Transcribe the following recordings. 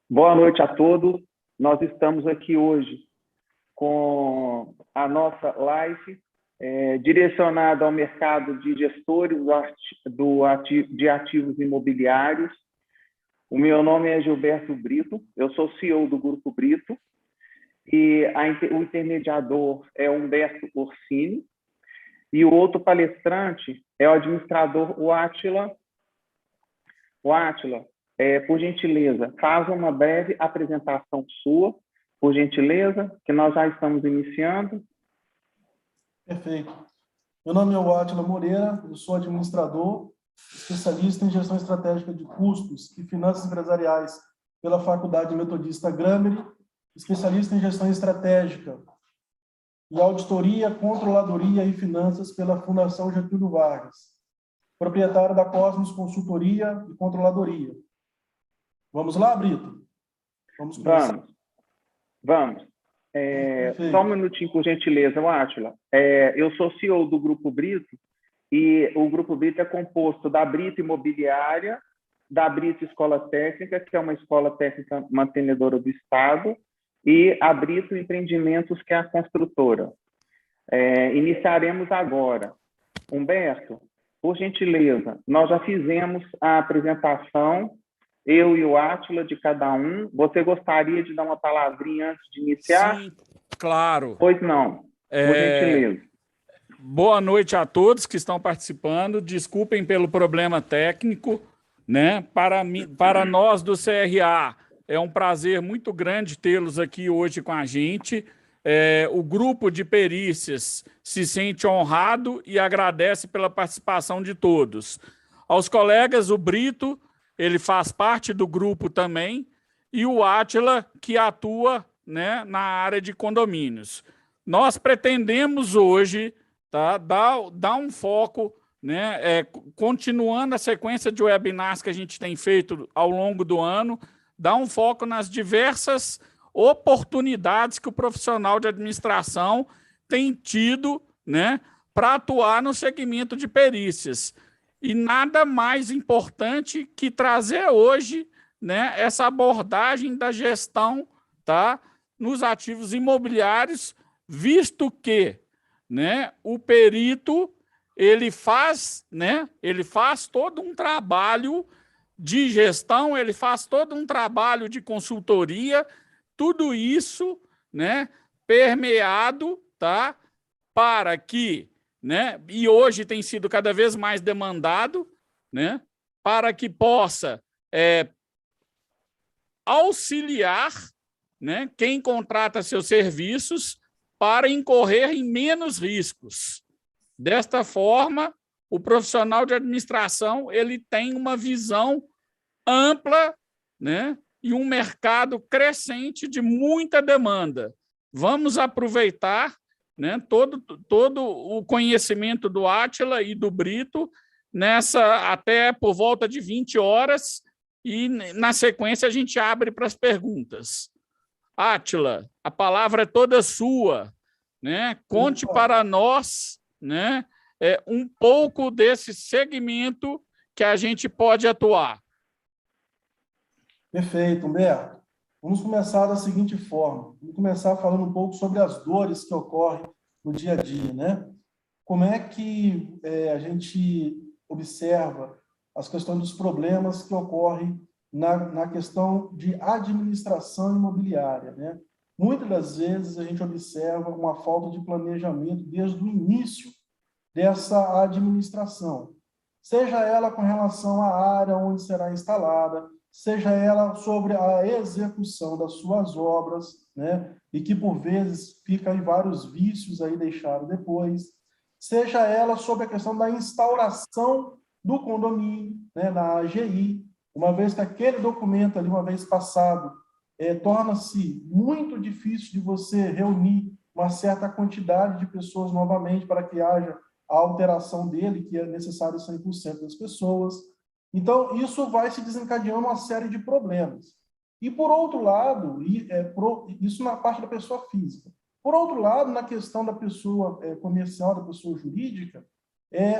Boa noite a todos. Nós estamos aqui hoje com a nossa live direcionada ao mercado de gestores de ativos imobiliários. O meu nome é Gilberto Brito, eu sou CEO do Grupo Brito e o intermediador é Humberto Orsini e o outro palestrante é o administrador, o Átila. O Átila, por gentileza, faz uma breve apresentação sua, por gentileza, que nós já estamos iniciando. Perfeito. Meu nome é Átila Moreira, eu sou administrador, especialista em gestão estratégica de custos e finanças empresariais pela Faculdade Metodista Grameri, especialista em gestão estratégica e auditoria, controladoria e finanças pela Fundação Getúlio Vargas. proprietário da Cosmos Consultoria e Controladoria. Vamos lá, Brito? Vamos começar? Vamos. Só um minutinho, por gentileza, Átila. Eu sou CEO do Grupo Brito, e o Grupo Brito é composto da Brito Imobiliária, da Brito Escola Técnica, que é uma escola técnica mantenedora do Estado, e a Brito Empreendimentos, que é a construtora. Iniciaremos agora. Humberto, por gentileza, nós já fizemos a apresentação, eu e o Átila, de cada um. Você gostaria de dar uma palavrinha antes de iniciar? Sim, claro. Pois não, por gentileza. Boa noite a todos que estão participando. Desculpem pelo problema técnico, né? Para nós do CRA, é um prazer muito grande tê-los aqui hoje com a gente. O grupo de perícias se sente honrado e agradece pela participação de todos. Aos colegas, o Brito, ele faz parte do grupo também, e o Átila, que atua, né, na área de condomínios. Nós pretendemos hoje, tá, dar um foco, né, continuando a sequência de webinars que a gente tem feito ao longo do ano, dar um foco nas diversas oportunidades que o profissional de administração tem tido, né, para atuar no segmento de perícias. E nada mais importante que trazer hoje, né, essa abordagem da gestão, tá, nos ativos imobiliários, visto que, né, o perito ele faz todo um trabalho de gestão, ele faz todo um trabalho de consultoria, tudo isso, né, permeado, tá, para que, né, e hoje tem sido cada vez mais demandado, né, para que possa auxiliar, né, quem contrata seus serviços para incorrer em menos riscos. Desta forma, o profissional de administração ele tem uma visão ampla, né, e um mercado crescente de muita demanda. Vamos aproveitar, né, todo o conhecimento do Átila e do Brito até por volta de 20 horas, e na sequência a gente abre para as perguntas. Átila, a palavra é toda sua, né? Conte para nós, né, um pouco desse segmento que a gente pode atuar. Perfeito, Humberto. Vamos começar da seguinte forma. Vamos começar falando um pouco sobre as dores que ocorrem no dia a dia, né? Como é que a gente observa as questões dos problemas que ocorrem na questão de administração imobiliária, né? Muitas das vezes a gente observa uma falta de planejamento desde o início dessa administração, seja ela com relação à área onde será instalada, seja ela sobre a execução das suas obras, né? E que por vezes fica em vários vícios aí deixados depois, seja ela sobre a questão da instauração do condomínio, né, na AGI, uma vez que aquele documento ali, uma vez passado, torna-se muito difícil de você reunir uma certa quantidade de pessoas novamente para que haja a alteração dele, que é necessário 100% das pessoas. Então, isso vai se desencadeando uma série de problemas. E, por outro lado, isso na parte da pessoa física. Por outro lado, na questão da pessoa comercial, da pessoa jurídica,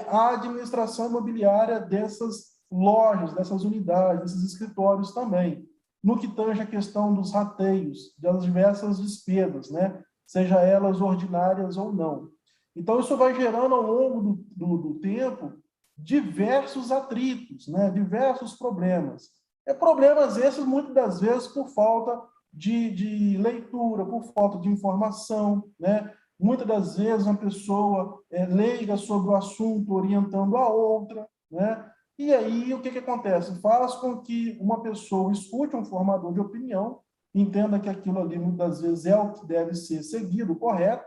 a administração imobiliária dessas lojas, dessas unidades, desses escritórios também, no que tange a questão dos rateios, das diversas despesas, né? Seja elas ordinárias ou não. Então, isso vai gerando ao longo do tempo diversos atritos, né? Diversos problemas. Problemas esses, muitas das vezes, por falta de leitura, por falta de informação, né? Muitas das vezes, uma pessoa leiga sobre o assunto, orientando a outra, né? E aí, o que acontece? Faz com que uma pessoa escute um formador de opinião, entenda que aquilo ali, muitas vezes, é o que deve ser seguido, correto,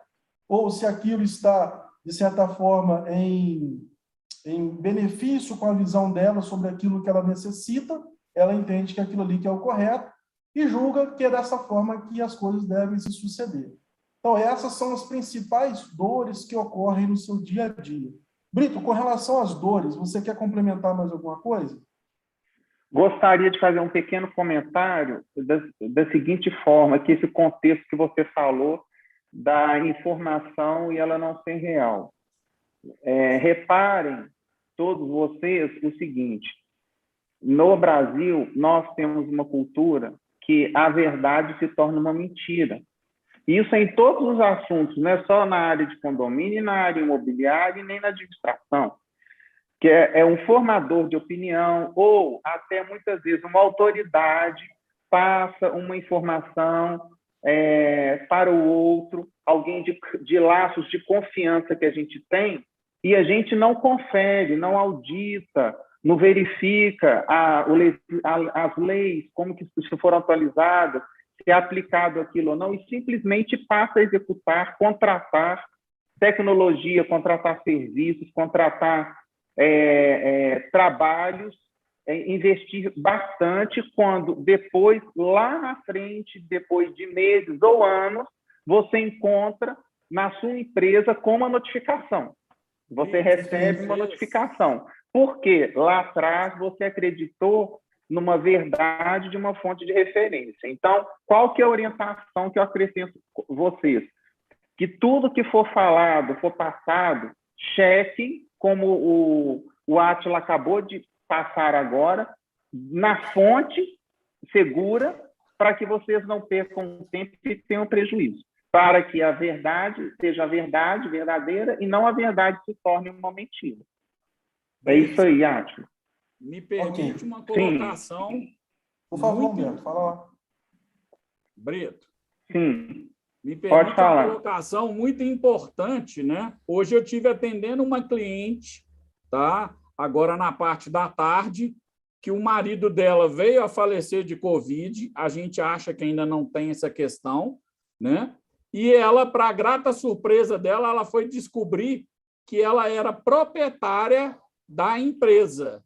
ou se aquilo está, de certa forma, em benefício com a visão dela sobre aquilo que ela necessita, ela entende que aquilo ali que é o correto e julga que é dessa forma que as coisas devem se suceder. Então, essas são as principais dores que ocorrem no seu dia a dia. Brito, com relação às dores, você quer complementar mais alguma coisa? Gostaria de fazer um pequeno comentário da seguinte forma, que esse contexto que você falou da informação e ela não ser real. Reparem, todos vocês, o seguinte, no Brasil, nós temos uma cultura que a verdade se torna uma mentira. Isso é em todos os assuntos, não é só na área de condomínio, na área imobiliária e nem na administração, que é um formador de opinião ou até muitas vezes uma autoridade passa uma informação para o outro, alguém de laços de confiança que a gente tem, e a gente não confere, não audita, não verifica as leis, como que foram atualizadas, se é aplicado aquilo ou não, e simplesmente passa a executar, contratar tecnologia, contratar serviços, contratar trabalhos, investir bastante, quando depois, lá na frente, depois de meses ou anos, você encontra na sua empresa com uma notificação. Você recebe uma notificação. Porque lá atrás você acreditou numa verdade de uma fonte de referência. Então, qual que é a orientação que eu acrescento a vocês? Que tudo que for falado, for passado, chequem, como o Átila acabou de passar agora, na fonte segura, para que vocês não percam tempo e tenham prejuízo. Para que a verdade seja a verdade verdadeira e não a verdade se torne uma mentira. É isso aí, Átila. Me permite uma colocação. Sim. Por favor, muito... Humberto, fala lá. Brito. Sim. Me permite uma colocação muito importante, né? Hoje eu estive atendendo uma cliente, tá? Agora na parte da tarde, que o marido dela veio a falecer de Covid, a gente acha que ainda não tem essa questão, né? E ela, para a grata surpresa dela, ela foi descobrir que ela era proprietária da empresa.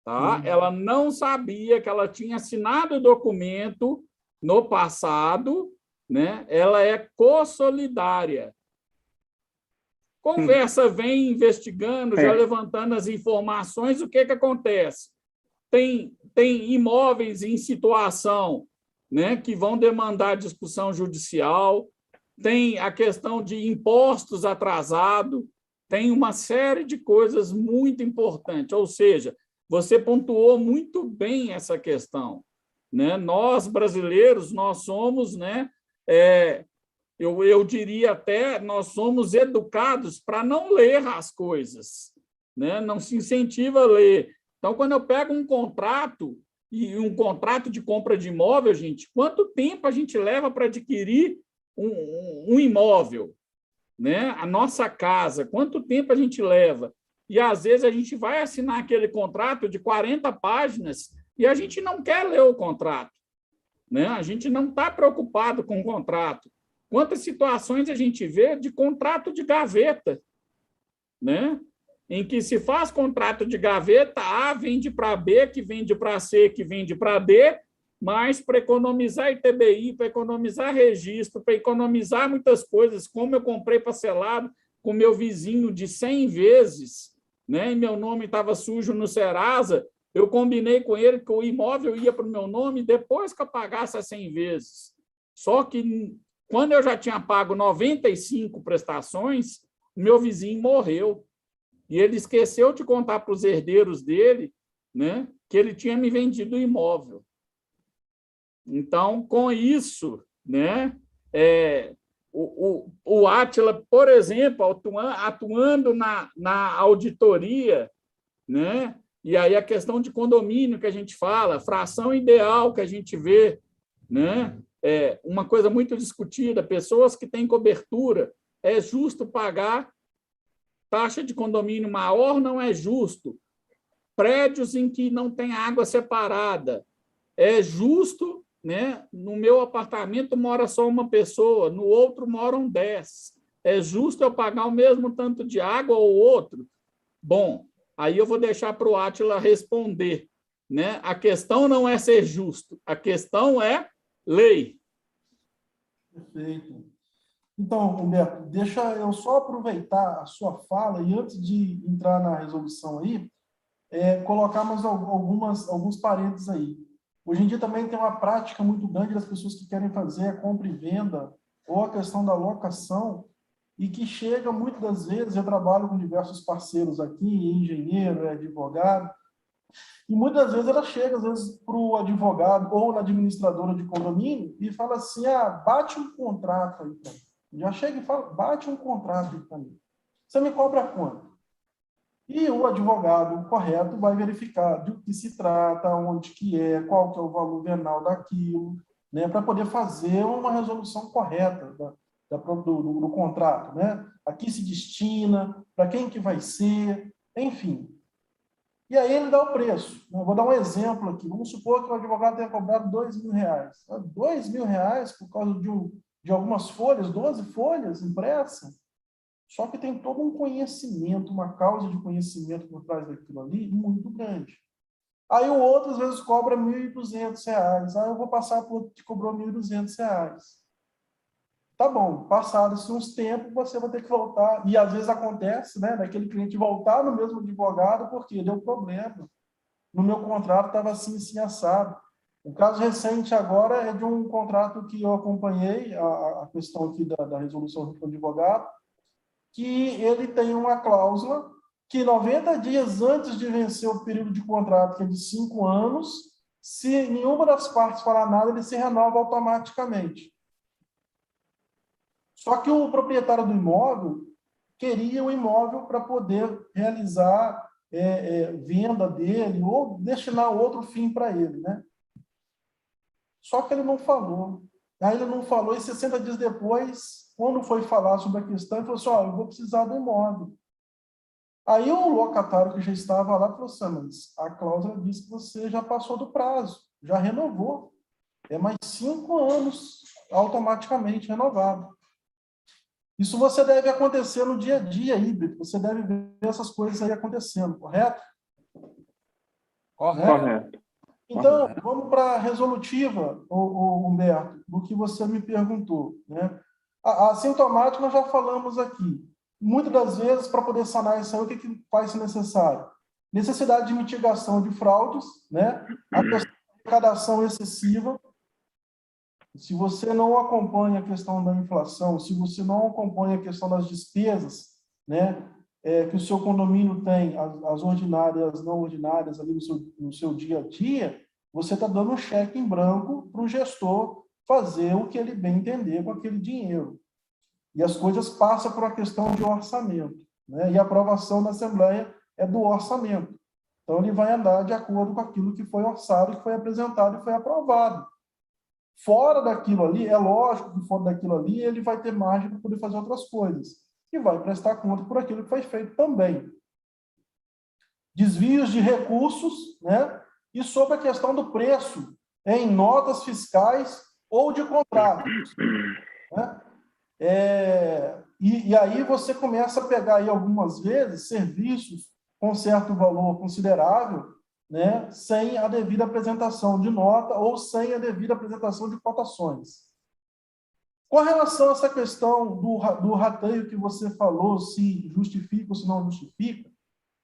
Tá? Ela não sabia que ela tinha assinado o documento no passado, né? Ela é co-solidária. Conversa vem investigando, já levantando as informações, o que acontece? Tem imóveis em situação, né, que vão demandar discussão judicial, tem a questão de impostos atrasados, tem uma série de coisas muito importantes, ou seja, você pontuou muito bem essa questão, né? Nós, brasileiros, nós somos, né, eu diria até, nós somos educados para não ler as coisas, né? Não se incentiva a ler. Então, quando eu pego um contrato, e um contrato de compra de imóvel, gente, quanto tempo a gente leva para adquirir um imóvel, né? A nossa casa, quanto tempo a gente leva? E, às vezes, a gente vai assinar aquele contrato de 40 páginas e a gente não quer ler o contrato, né? A gente não está preocupado com o contrato. Quantas situações a gente vê de contrato de gaveta, né? Em que se faz contrato de gaveta, A vende para B, que vende para C, que vende para D, mas para economizar ITBI, para economizar registro, para economizar muitas coisas, como eu comprei parcelado com meu vizinho de 100 vezes, né? E meu nome estava sujo no Serasa, eu combinei com ele que o imóvel ia para o meu nome depois que eu pagasse as 100 vezes. Só que, quando eu já tinha pago 95 prestações, o meu vizinho morreu. E ele esqueceu de contar para os herdeiros dele, né, que ele tinha me vendido o imóvel. Então, com isso, né, o Átila, por exemplo, atuando na auditoria, né, e aí a questão de condomínio que a gente fala, fração ideal que a gente vê, né, uma coisa muito discutida, pessoas que têm cobertura, é justo pagar taxa de condomínio maior? Não é justo. Prédios em que não tem água separada, é justo, né? No meu apartamento mora só uma pessoa, no outro moram 10. É justo eu pagar o mesmo tanto de água ou outro? Bom, aí eu vou deixar para o Átila responder, né? A questão não é ser justo, a questão é lei. Perfeito. Então, Humberto, deixa eu só aproveitar a sua fala e antes de entrar na resolução aí, colocar mais alguns parênteses aí. Hoje em dia também tem uma prática muito grande das pessoas que querem fazer a compra e venda ou a questão da locação e que chega, muitas das vezes, eu trabalho com diversos parceiros aqui, engenheiro, advogado, e muitas vezes ela chega, às vezes, para o advogado ou na administradora de condomínio e fala assim, bate um contrato aí para mim. Já chega e fala, bate um contrato aí para mim. Você me cobra quanto? E o advogado correto vai verificar do que se trata, onde que é, qual que é o valor venal daquilo, né, para poder fazer uma resolução correta do contrato, né? A que se destina, para quem que vai ser, enfim. E aí ele dá o preço. Eu vou dar um exemplo aqui. Vamos supor que o advogado tenha cobrado R$ 2.000. R$ 2.000 por causa de algumas folhas, 12 folhas impressas. Só que tem todo um conhecimento, uma causa de conhecimento por trás daquilo ali muito grande. Aí o outro, às vezes, cobra R$ 1.200. Aí eu vou passar para o outro que cobrou R$ 1.200. Tá bom, passados uns tempos, você vai ter que voltar. E às vezes acontece, né, daquele cliente voltar no mesmo advogado porque deu problema. No meu contrato estava assim, assado. O caso recente agora é de um contrato que eu acompanhei, a questão aqui da resolução do advogado, que ele tem uma cláusula que 90 dias antes de vencer o período de contrato, que é de 5 anos, se nenhuma das partes falar nada, ele se renova automaticamente. Só que o proprietário do imóvel queria o imóvel para poder realizar venda dele ou destinar outro fim para ele, né? Só que ele não falou. Aí ele não falou e 60 dias depois, quando foi falar sobre a questão, ele falou assim, eu vou precisar do imóvel. Aí o locatário que já estava lá falou assim, mas a cláusula diz que você já passou do prazo, já renovou. É mais 5 anos automaticamente renovado. Isso você deve acontecer no dia a dia híbrido, você deve ver essas coisas aí acontecendo, correto? Correto. Então, vamos para a resolutiva, Humberto, do que você me perguntou, né? A sintomática nós já falamos aqui. Muitas das vezes, para poder sanar isso aí, o que faz ser necessário? Necessidade de mitigação de fraudes, né? A questão de arrecadação excessiva. Se você não acompanha a questão da inflação, se você não acompanha a questão das despesas, né? Que o seu condomínio tem, as ordinárias, não ordinárias, ali no seu dia a dia, você está dando um cheque em branco para o gestor fazer o que ele bem entender com aquele dinheiro. E as coisas passam por uma questão de orçamento, né? E a aprovação da Assembleia é do orçamento. Então, ele vai andar de acordo com aquilo que foi orçado, que foi apresentado e foi aprovado. Fora daquilo ali, é lógico que fora daquilo ali, ele vai ter margem para poder fazer outras coisas. E vai prestar conta por aquilo que foi feito também. Desvios de recursos, né? E sobre a questão do preço em notas fiscais ou de contratos, né? E aí você começa a pegar aí algumas vezes serviços com certo valor considerável, né, sem a devida apresentação de nota ou sem a devida apresentação de cotações. Com relação a essa questão do rateio que você falou, se justifica ou se não justifica,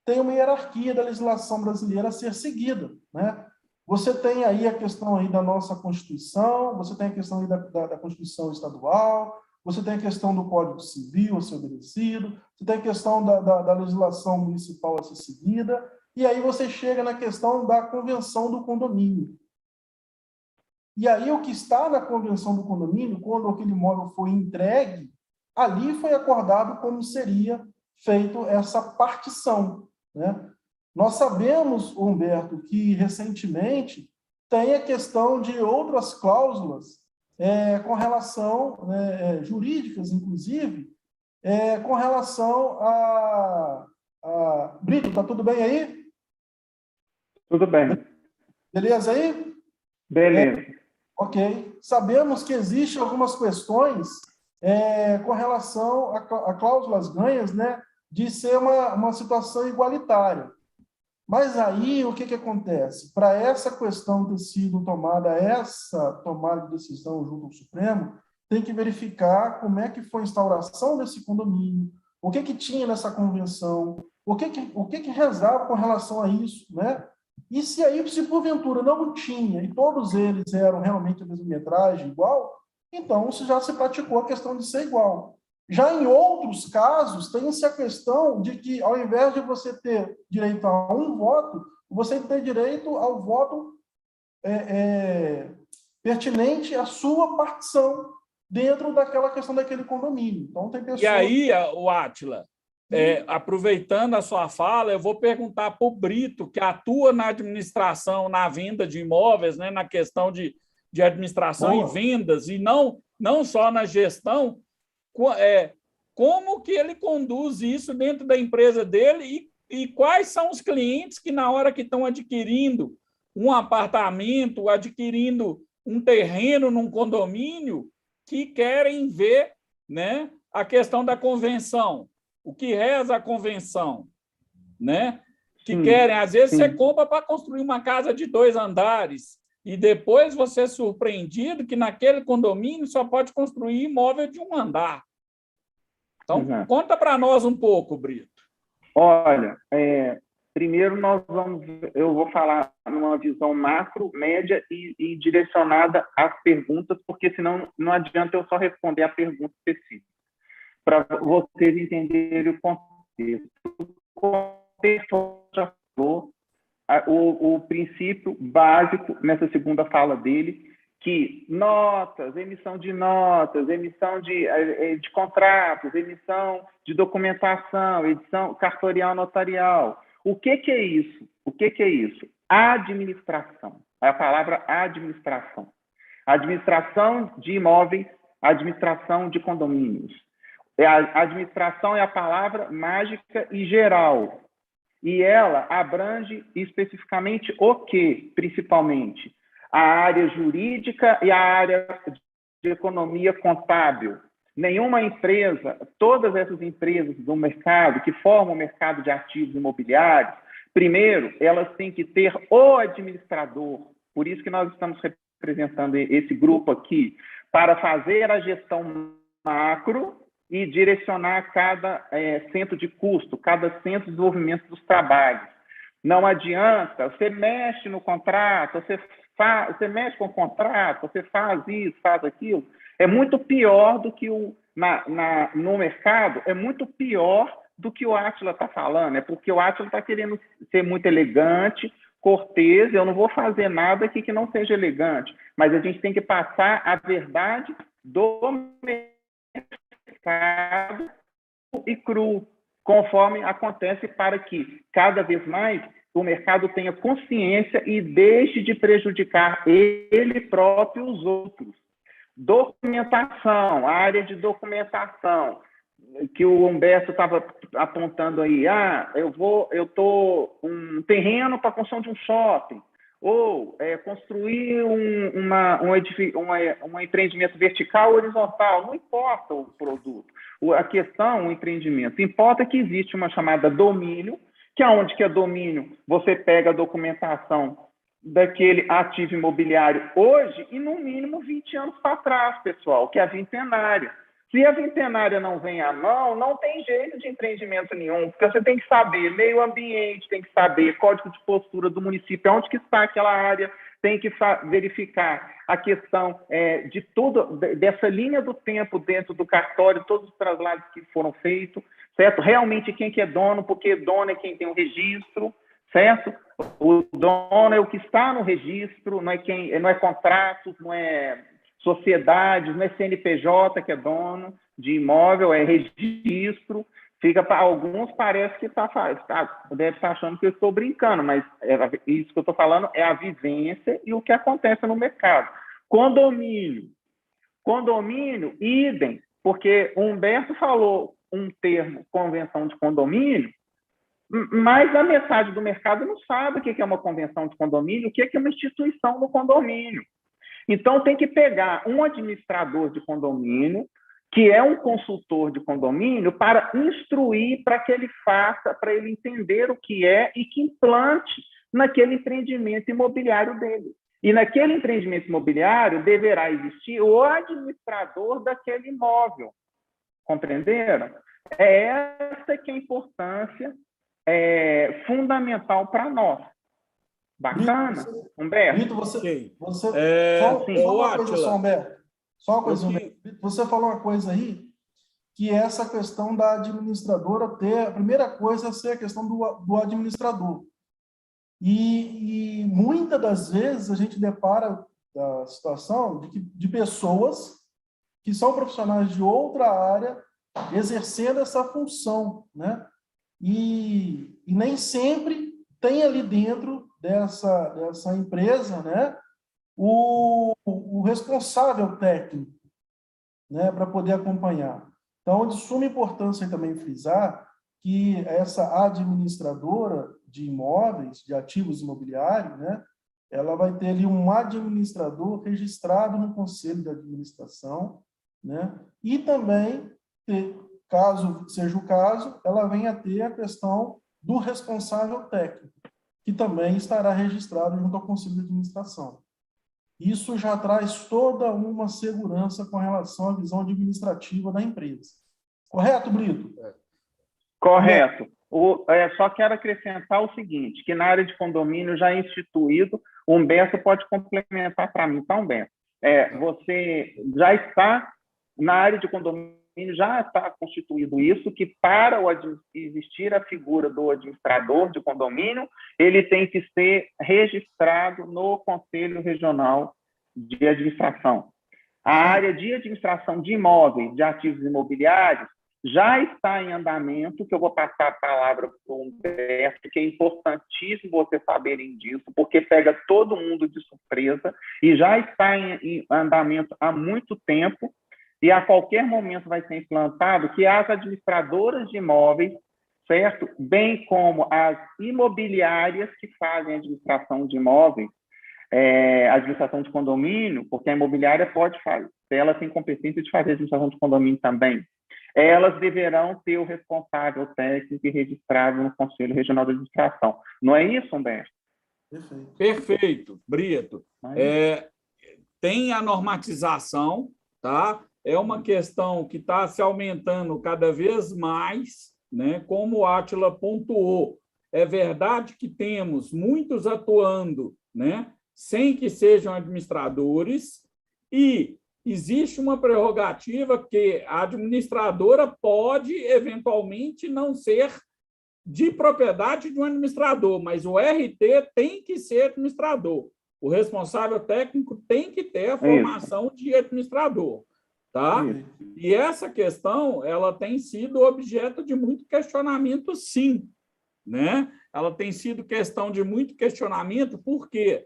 tem uma hierarquia da legislação brasileira a ser seguida, né? Você tem aí a questão aí da nossa Constituição, você tem a questão aí da Constituição Estadual, você tem a questão do Código Civil a ser obedecido, você tem a questão da legislação municipal a ser seguida, e aí você chega na questão da Convenção do Condomínio. E aí o que está na Convenção do Condomínio, quando aquele imóvel foi entregue, ali foi acordado como seria feito essa partição, né? Nós sabemos, Humberto, que recentemente tem a questão de outras cláusulas com relação, jurídicas, inclusive, com relação a... Brito, tá tudo bem aí? Tudo bem. Beleza aí? Beleza. Ok. Sabemos que existem algumas questões com relação a cláusulas ganhas, né, de ser uma situação igualitária. Mas aí, o que acontece? Para essa questão ter sido tomada, essa tomada de decisão junto ao Supremo, tem que verificar como é que foi a instauração desse condomínio, o que que tinha nessa convenção, o que que rezava com relação a isso, né? E se aí, se porventura não tinha, e todos eles eram realmente a mesma metragem, igual, então já se praticou a questão de ser igual. Já em outros casos, tem-se a questão de que, ao invés de você ter direito a um voto, você tem direito ao voto pertinente à sua partição dentro daquela questão daquele condomínio. Então, tem pessoas... E aí, o Átila, aproveitando a sua fala, eu vou perguntar para o Brito, que atua na administração, na venda de imóveis, né, na questão de administração Boa. e vendas, e não só na gestão, como que ele conduz isso dentro da empresa dele e quais são os clientes que, na hora que estão adquirindo um apartamento, adquirindo um terreno num condomínio, que querem ver, né, a questão da convenção, o que reza a convenção, né? Que querem, às vezes você compra para construir uma casa de 2 andares e depois você é surpreendido que naquele condomínio só pode construir imóvel de 1 andar. Então, conta para nós um pouco, Brito. Olha, primeiro eu vou falar numa visão macro, média e direcionada às perguntas, porque senão não adianta eu só responder a pergunta específica, para vocês entenderem o contexto. O contexto já falou, o princípio básico nessa segunda fala dele, que notas, emissão de contratos, emissão de documentação, edição cartorial notarial. O que é isso? O que é isso? Administração. É a palavra administração. Administração de imóveis, administração de condomínios. A administração é a palavra mágica e geral. E ela abrange especificamente o quê, principalmente? A área jurídica e a área de economia contábil. Nenhuma empresa, todas essas empresas do mercado, que formam o mercado de ativos imobiliários, primeiro, elas têm que ter o administrador. Por isso que nós estamos representando esse grupo aqui, para fazer a gestão macro e direcionar cada centro de custo, cada centro de desenvolvimento dos trabalhos. Não adianta, você mexe no contrato, você mexe com o contrato, você faz isso, faz aquilo. É muito pior do que no mercado, é muito pior do que o Átila está falando. É porque o Átila está querendo ser muito elegante, cortês, eu não vou fazer nada aqui que não seja elegante, mas a gente tem que passar a verdade do mercado e cru, conforme acontece, para que cada vez mais o mercado tenha consciência e deixe de prejudicar ele próprio e os outros. Documentação, a área de documentação, que o Humberto estava apontando aí, eu estou um terreno para a construção de um shopping, ou construir um empreendimento vertical ou horizontal, não importa o produto, a questão, o empreendimento, importa que existe uma chamada domínio, que é onde que é domínio, você pega a documentação daquele ativo imobiliário hoje e no mínimo 20 anos para trás, pessoal, que é a vintenária. Se a vintenária não vem à mão, não tem jeito de empreendimento nenhum, porque você tem que saber meio ambiente, tem que saber código de postura do município, onde que está aquela área, tem que verificar a questão de tudo, dessa linha do tempo dentro do cartório, todos os traslados que foram feitos, certo? Realmente quem que é dono, porque dono é quem tem o registro, certo? O dono é o que está no registro, não é contratos, não é sociedades, não é CNPJ que é dono de imóvel, é registro. Fica para alguns, parece que deve estar achando que eu estou brincando, mas isso que eu estou falando é a vivência e o que acontece no mercado. Condomínio, idem, porque o Humberto falou um termo, convenção de condomínio, mas a metade do mercado não sabe o que é uma convenção de condomínio, o que é uma instituição do condomínio. Então, tem que pegar um administrador de condomínio, que é um consultor de condomínio, para instruir, para que ele faça, para ele entender o que é e que implante naquele empreendimento imobiliário dele. E naquele empreendimento imobiliário deverá existir o administrador daquele imóvel. Compreenderam? É essa que é a importância fundamental para nós. Bacana, Humberto? Brito, você Só uma coisa só, Humberto. Só uma coisa, Humberto. Você falou uma coisa aí, que essa questão da administradora ter... A primeira coisa é ser a questão do administrador. E muitas das vezes a gente depara da situação de pessoas que são profissionais de outra área exercendo essa função, né? E nem sempre tem ali dentro dessa empresa, né, o responsável técnico, né, para poder acompanhar. Então, de suma importância também frisar que essa administradora de imóveis, de ativos imobiliários, né, ela vai ter ali um administrador registrado no Conselho de Administração, né, e também, caso seja o caso, ela venha a ter a questão do responsável técnico, que também estará registrado junto ao Conselho de Administração. Isso já traz toda uma segurança com relação à visão administrativa da empresa. Correto, Brito? Correto. Só quero acrescentar o seguinte, que na área de condomínio já é instituído, o Humberto pode complementar para mim, tá, Humberto? Você já está, na área de condomínio, já está constituído isso, que para existir a figura do administrador de condomínio, ele tem que ser registrado no Conselho Regional de Administração. A área de administração de imóveis, de ativos imobiliários, já está em andamento, que eu vou passar a palavra para o Humberto, que é importantíssimo vocês saberem disso, porque pega todo mundo de surpresa, e já está em andamento há muito tempo, e a qualquer momento vai ser implantado que as administradoras de imóveis, certo? Bem como as imobiliárias que fazem administração de imóveis, administração de condomínio, porque a imobiliária pode fazer, ela tem competência de fazer administração de condomínio também, elas deverão ter o responsável técnico e registrado no Conselho Regional de Administração. Não é isso, Humberto? Perfeito, Brito. Tem a normatização, tá? É uma questão que está se aumentando cada vez mais, né? Como o Átila pontuou. É verdade que temos muitos atuando, né, sem que sejam administradores, e existe uma prerrogativa que a administradora pode, eventualmente, não ser de propriedade de um administrador, mas o RT tem que ser administrador. O responsável técnico tem que ter a formação de administrador. Tá? E essa questão ela tem sido objeto de muito questionamento, sim. Né? Ela tem sido questão de muito questionamento, por quê?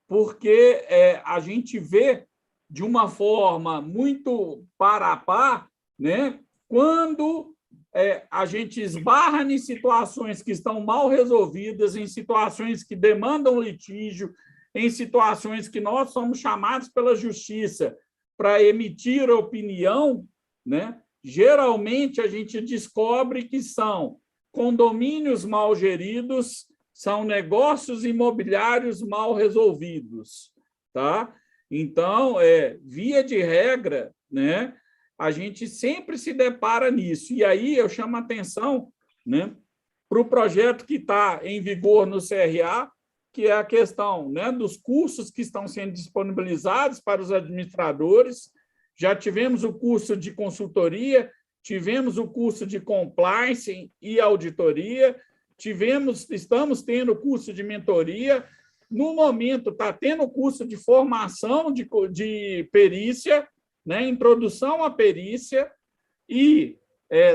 Porque a gente vê de uma forma muito par a par, né? Quando a gente esbarra em situações que estão mal resolvidas, em situações que demandam litígio, em situações que nós somos chamados pela justiça para emitir opinião, né? Geralmente a gente descobre que são condomínios mal geridos, são negócios imobiliários mal resolvidos, tá? Então, via de regra, né, a gente sempre se depara nisso. E aí eu chamo a atenção, né, para o projeto que está em vigor no CRA, que é a questão, né, dos cursos que estão sendo disponibilizados para os administradores. Já tivemos o curso de consultoria, tivemos o curso de compliance e auditoria, estamos tendo o curso de mentoria, no momento está tendo o curso de formação de perícia, né, introdução à perícia, e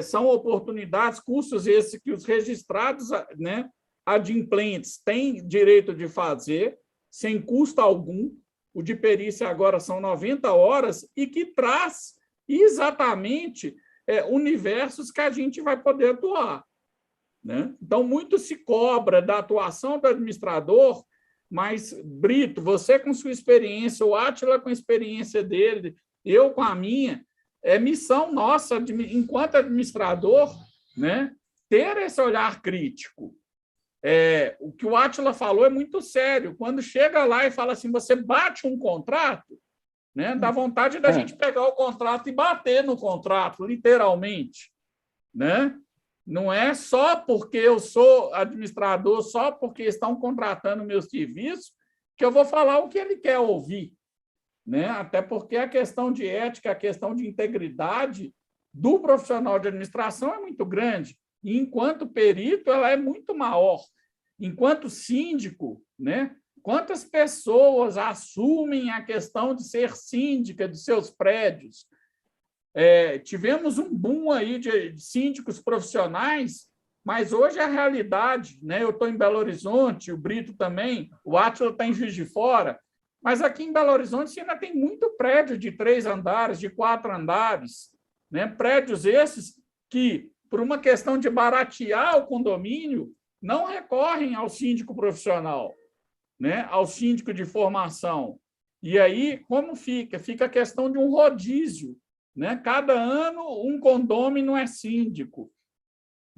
são oportunidades, cursos esses que os registrados, né, adimplentes têm direito de fazer, sem custo algum. O de perícia agora são 90 horas, e que traz exatamente universos que a gente vai poder atuar. Né? Então, muito se cobra da atuação do administrador, mas, Brito, você com sua experiência, o Átila com a experiência dele, eu com a minha, é missão nossa, enquanto administrador, né, ter esse olhar crítico. o que o Átila falou é muito sério. Quando chega lá e fala assim, você bate um contrato, né, dá vontade da gente pegar o contrato e bater no contrato, literalmente, né? Não é só porque eu sou administrador, só porque estão contratando meu serviço, que eu vou falar o que ele quer ouvir, né? Até porque a questão de ética, a questão de integridade do profissional de administração é muito grande. E, enquanto perito, ela é muito maior. Enquanto síndico, né? Quantas pessoas assumem a questão de ser síndica de seus prédios? Tivemos um boom aí de síndicos profissionais, mas hoje é a realidade, né? Eu estou em Belo Horizonte, o Brito também, o Átila está em Juiz de Fora, mas aqui em Belo Horizonte ainda tem muito prédio de 3 andares, de 4 andares, né? Prédios esses que, por uma questão de baratear o condomínio, não recorrem ao síndico profissional, né? Ao síndico de formação. E aí, como fica? Fica a questão de um rodízio, né? Cada ano, um condômino é síndico.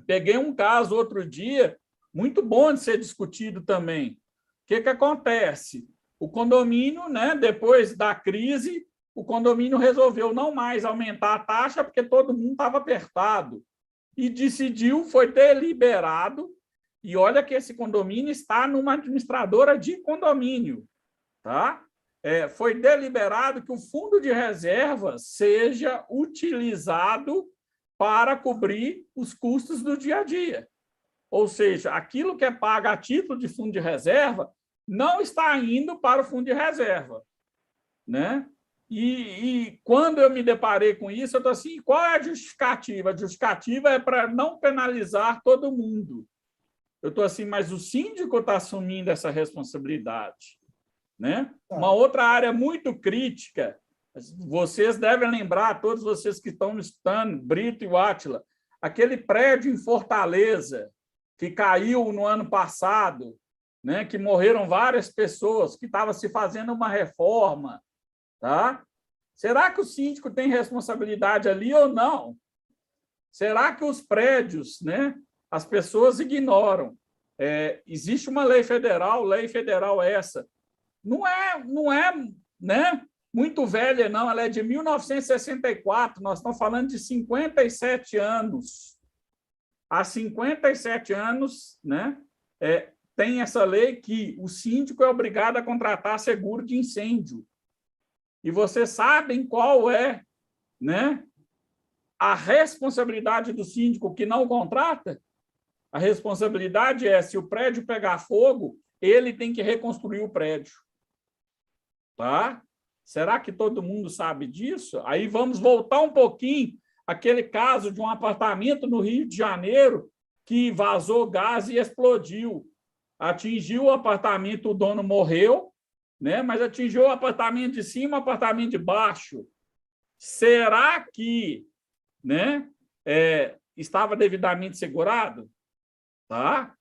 Peguei um caso outro dia, muito bom de ser discutido também. O que acontece? O condomínio, né, depois da crise, o condomínio resolveu não mais aumentar a taxa, porque todo mundo estava apertado. E decidiu, foi deliberado, e olha que esse condomínio está numa administradora de condomínio, tá? Foi deliberado que o fundo de reserva seja utilizado para cobrir os custos do dia a dia. Ou seja, aquilo que é pago a título de fundo de reserva não está indo para o fundo de reserva, né? E quando eu me deparei com isso, eu estou assim, qual é a justificativa? A justificativa é para não penalizar todo mundo. Eu estou assim, mas o síndico está assumindo essa responsabilidade, né? Uma outra área muito crítica, vocês devem lembrar, todos vocês que estão me escutando, Brito e o Átila, aquele prédio em Fortaleza, que caiu no ano passado, né? Que morreram várias pessoas, que estava se fazendo uma reforma. Tá? Será que o síndico tem responsabilidade ali ou não? Será que os prédios, né, as pessoas ignoram? Existe uma lei federal essa. Não é, né, muito velha, não, ela é de 1964, nós estamos falando de 57 anos. Há 57 anos, né, tem essa lei que o síndico é obrigado a contratar seguro de incêndio. E vocês sabem qual é, né, a responsabilidade do síndico que não contrata? A responsabilidade é, se o prédio pegar fogo, ele tem que reconstruir o prédio. Tá? Será que todo mundo sabe disso? Aí vamos voltar um pouquinho àquele caso de um apartamento no Rio de Janeiro que vazou gás e explodiu. Atingiu o apartamento, o dono morreu, né? Mas atingiu o apartamento de cima, o apartamento de baixo. Será que, né, estava devidamente segurado? Tá?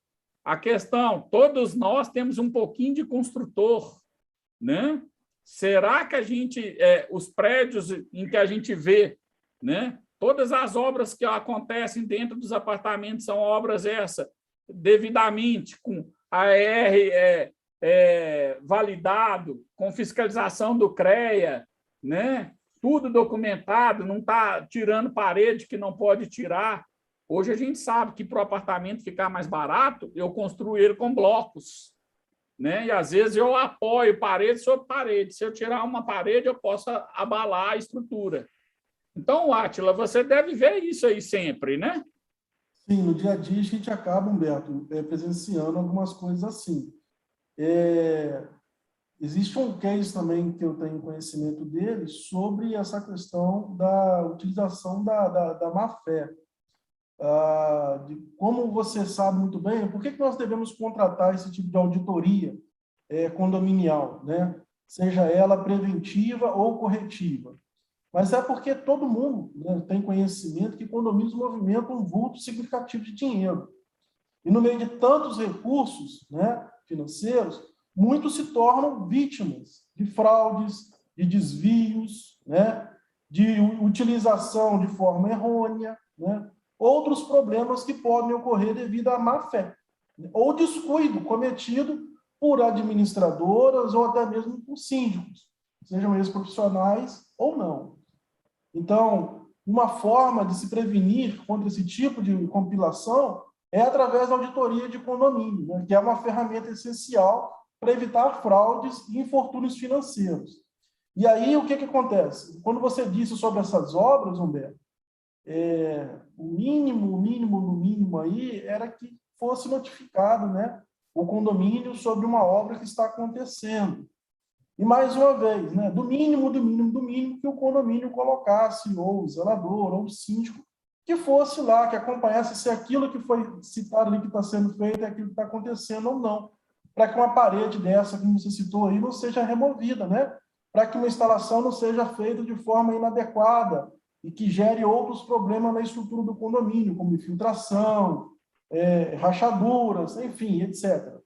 A questão, todos nós temos um pouquinho de construtor, né? Será que os prédios em que a gente vê, né, todas as obras que acontecem dentro dos apartamentos são obras devidamente com AR validado, com fiscalização do CREA, né? Tudo documentado, não está tirando parede que não pode tirar. Hoje a gente sabe que para o apartamento ficar mais barato, eu construo ele com blocos, né? E às vezes eu apoio parede sobre parede. Se eu tirar uma parede, eu posso abalar a estrutura. Então, Átila, você deve ver isso aí sempre, né? Sim, no dia a dia a gente acaba, Humberto, presenciando algumas coisas assim. Existe um case também que eu tenho conhecimento dele sobre essa questão da utilização da má-fé. De como você sabe muito bem, por que nós devemos contratar esse tipo de auditoria condominial, né? Seja ela preventiva ou corretiva. Mas é porque todo mundo, né, tem conhecimento que condomínios movimentam um vulto significativo de dinheiro. E no meio de tantos recursos, né, financeiros, muitos se tornam vítimas de fraudes, de desvios, né, de utilização de forma errônea, né, outros problemas que podem ocorrer devido à má-fé. ou descuido cometido por administradoras ou até mesmo por síndicos, sejam eles profissionais ou não. Então, uma forma de se prevenir contra esse tipo de compilação é através da auditoria de condomínio, né, que é uma ferramenta essencial para evitar fraudes e infortúnios financeiros. E aí, o que acontece? Quando você disse sobre essas obras, Humberto, o mínimo aí era que fosse notificado, né, o condomínio sobre uma obra que está acontecendo. E, mais uma vez, né, do mínimo que o condomínio colocasse, ou o zelador, ou o síndico, que fosse lá, que acompanhasse se aquilo que foi citado ali que está sendo feito é aquilo que está acontecendo ou não, para que uma parede dessa, como você citou aí, não seja removida, né? Para que uma instalação não seja feita de forma inadequada e que gere outros problemas na estrutura do condomínio, como infiltração, rachaduras, enfim, etc.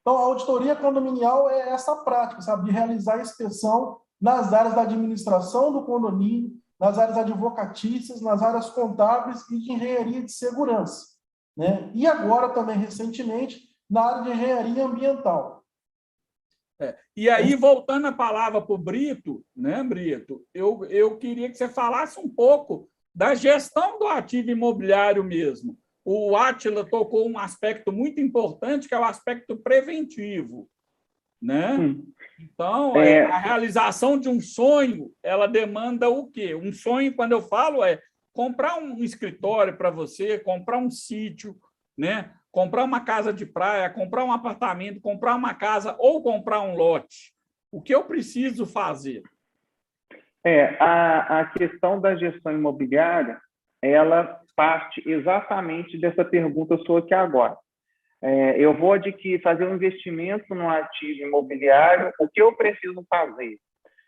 Então, a auditoria condominial é essa prática, sabe, de realizar inspeção nas áreas da administração do condomínio, nas áreas advocatícias, nas áreas contábeis e de engenharia de segurança, né? E agora, também, recentemente, na área de engenharia ambiental. E aí, voltando a palavra para o Brito, né, Brito, eu queria que você falasse um pouco da gestão do ativo imobiliário mesmo. O Átila tocou um aspecto muito importante, que é o aspecto preventivo, né? Então, a realização de um sonho, ela demanda o quê? Um sonho, quando eu falo, é comprar um escritório para você, comprar um sítio, né? Comprar uma casa de praia, comprar um apartamento, comprar uma casa ou comprar um lote. O que eu preciso fazer? A questão da gestão imobiliária, ela parte exatamente dessa pergunta sua aqui agora. Eu vou fazer um investimento no ativo imobiliário, o que eu preciso fazer?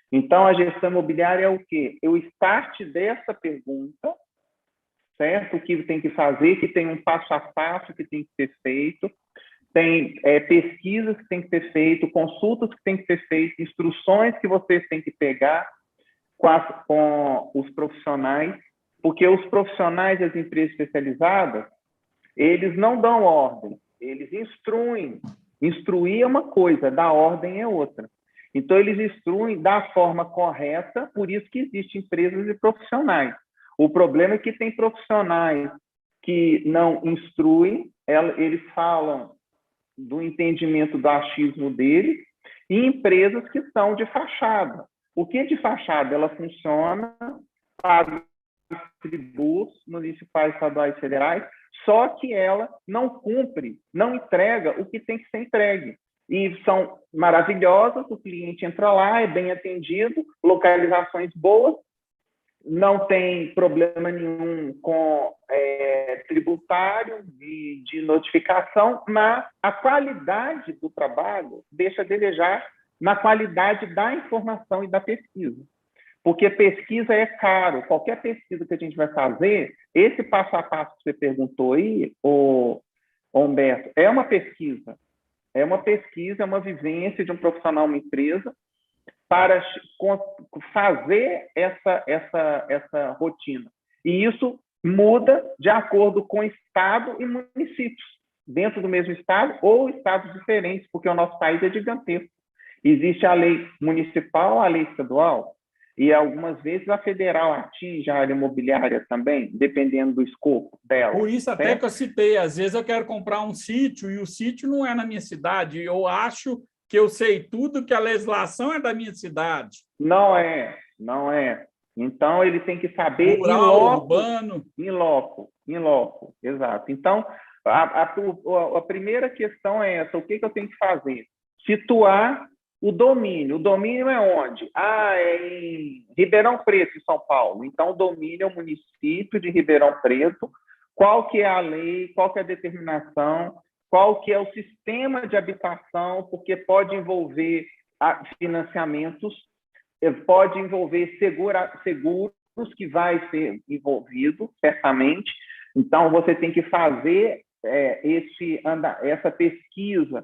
Então, a gestão imobiliária é o quê? É o start dessa pergunta, certo? O que tem que fazer, que tem um passo a passo que tem que ser feito, tem pesquisas que tem que ser feito, consultas que tem que ser feito, instruções que vocês têm que pegar com os profissionais, porque os profissionais das empresas especializadas, eles não dão ordem, eles instruem. Instruir é uma coisa, dar ordem é outra. Então, eles instruem da forma correta, por isso que existem empresas e profissionais. O problema é que tem profissionais que não instruem, eles falam do entendimento do achismo deles, e empresas que são de fachada. O que é de fachada? Ela funciona, paga tributos municipais, estaduais e federais, só que ela não cumpre, não entrega o que tem que ser entregue. E são maravilhosas, o cliente entra lá, é bem atendido, localizações boas, não tem problema nenhum com tributário, de notificação, mas a qualidade do trabalho deixa a desejar na qualidade da informação e da pesquisa. Porque pesquisa é caro. Qualquer pesquisa que a gente vai fazer, esse passo a passo que você perguntou aí, Humberto, é uma pesquisa. É uma vivência de um profissional, uma empresa, para fazer essa rotina. E isso muda de acordo com estado e municípios, dentro do mesmo estado ou estados diferentes, porque o nosso país é gigantesco. Existe a lei municipal, a lei estadual, e algumas vezes a federal atinge a área imobiliária também, dependendo do escopo dela. Por isso, até que eu citei, às vezes eu quero comprar um sítio e o sítio não é na minha cidade, eu acho que eu sei tudo, que a legislação é da minha cidade. Não é. Então, ele tem que saber rural, urbano. Em loco, exato. Então, a primeira questão é essa, o que eu tenho que fazer? Situar o domínio. O domínio é onde? É em Ribeirão Preto, em São Paulo. Então, o domínio é o município de Ribeirão Preto. Qual que é a lei, qual que é a determinação, qual que é o sistema de habitação, porque pode envolver financiamentos, pode envolver seguros que vai ser envolvido, certamente. Então, você tem que fazer essa pesquisa,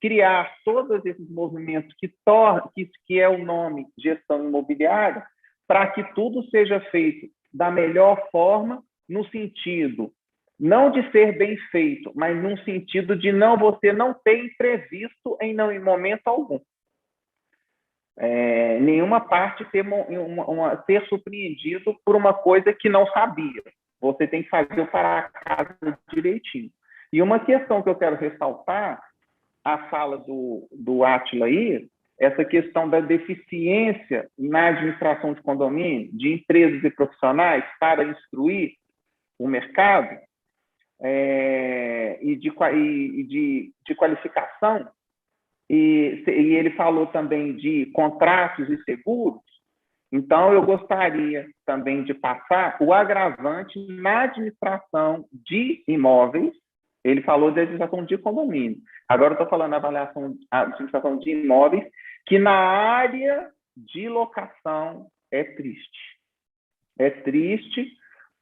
criar todos esses movimentos que é o nome gestão imobiliária, para que tudo seja feito da melhor forma, no sentido Não de ser bem feito, mas num sentido de você não ter imprevisto em momento algum. Nenhuma parte ser surpreendido por uma coisa que não sabia. Você tem que fazer o para casa direitinho. E uma questão que eu quero ressaltar, a fala do Átila aí, essa questão da deficiência na administração de condomínio, de empresas e profissionais para instruir o mercado e de qualificação, e ele falou também de contratos e seguros. Então, eu gostaria também de passar o agravante na administração de imóveis. Ele falou de administração de condomínio. Agora, eu estou falando da administração de imóveis, que na área de locação é triste. É triste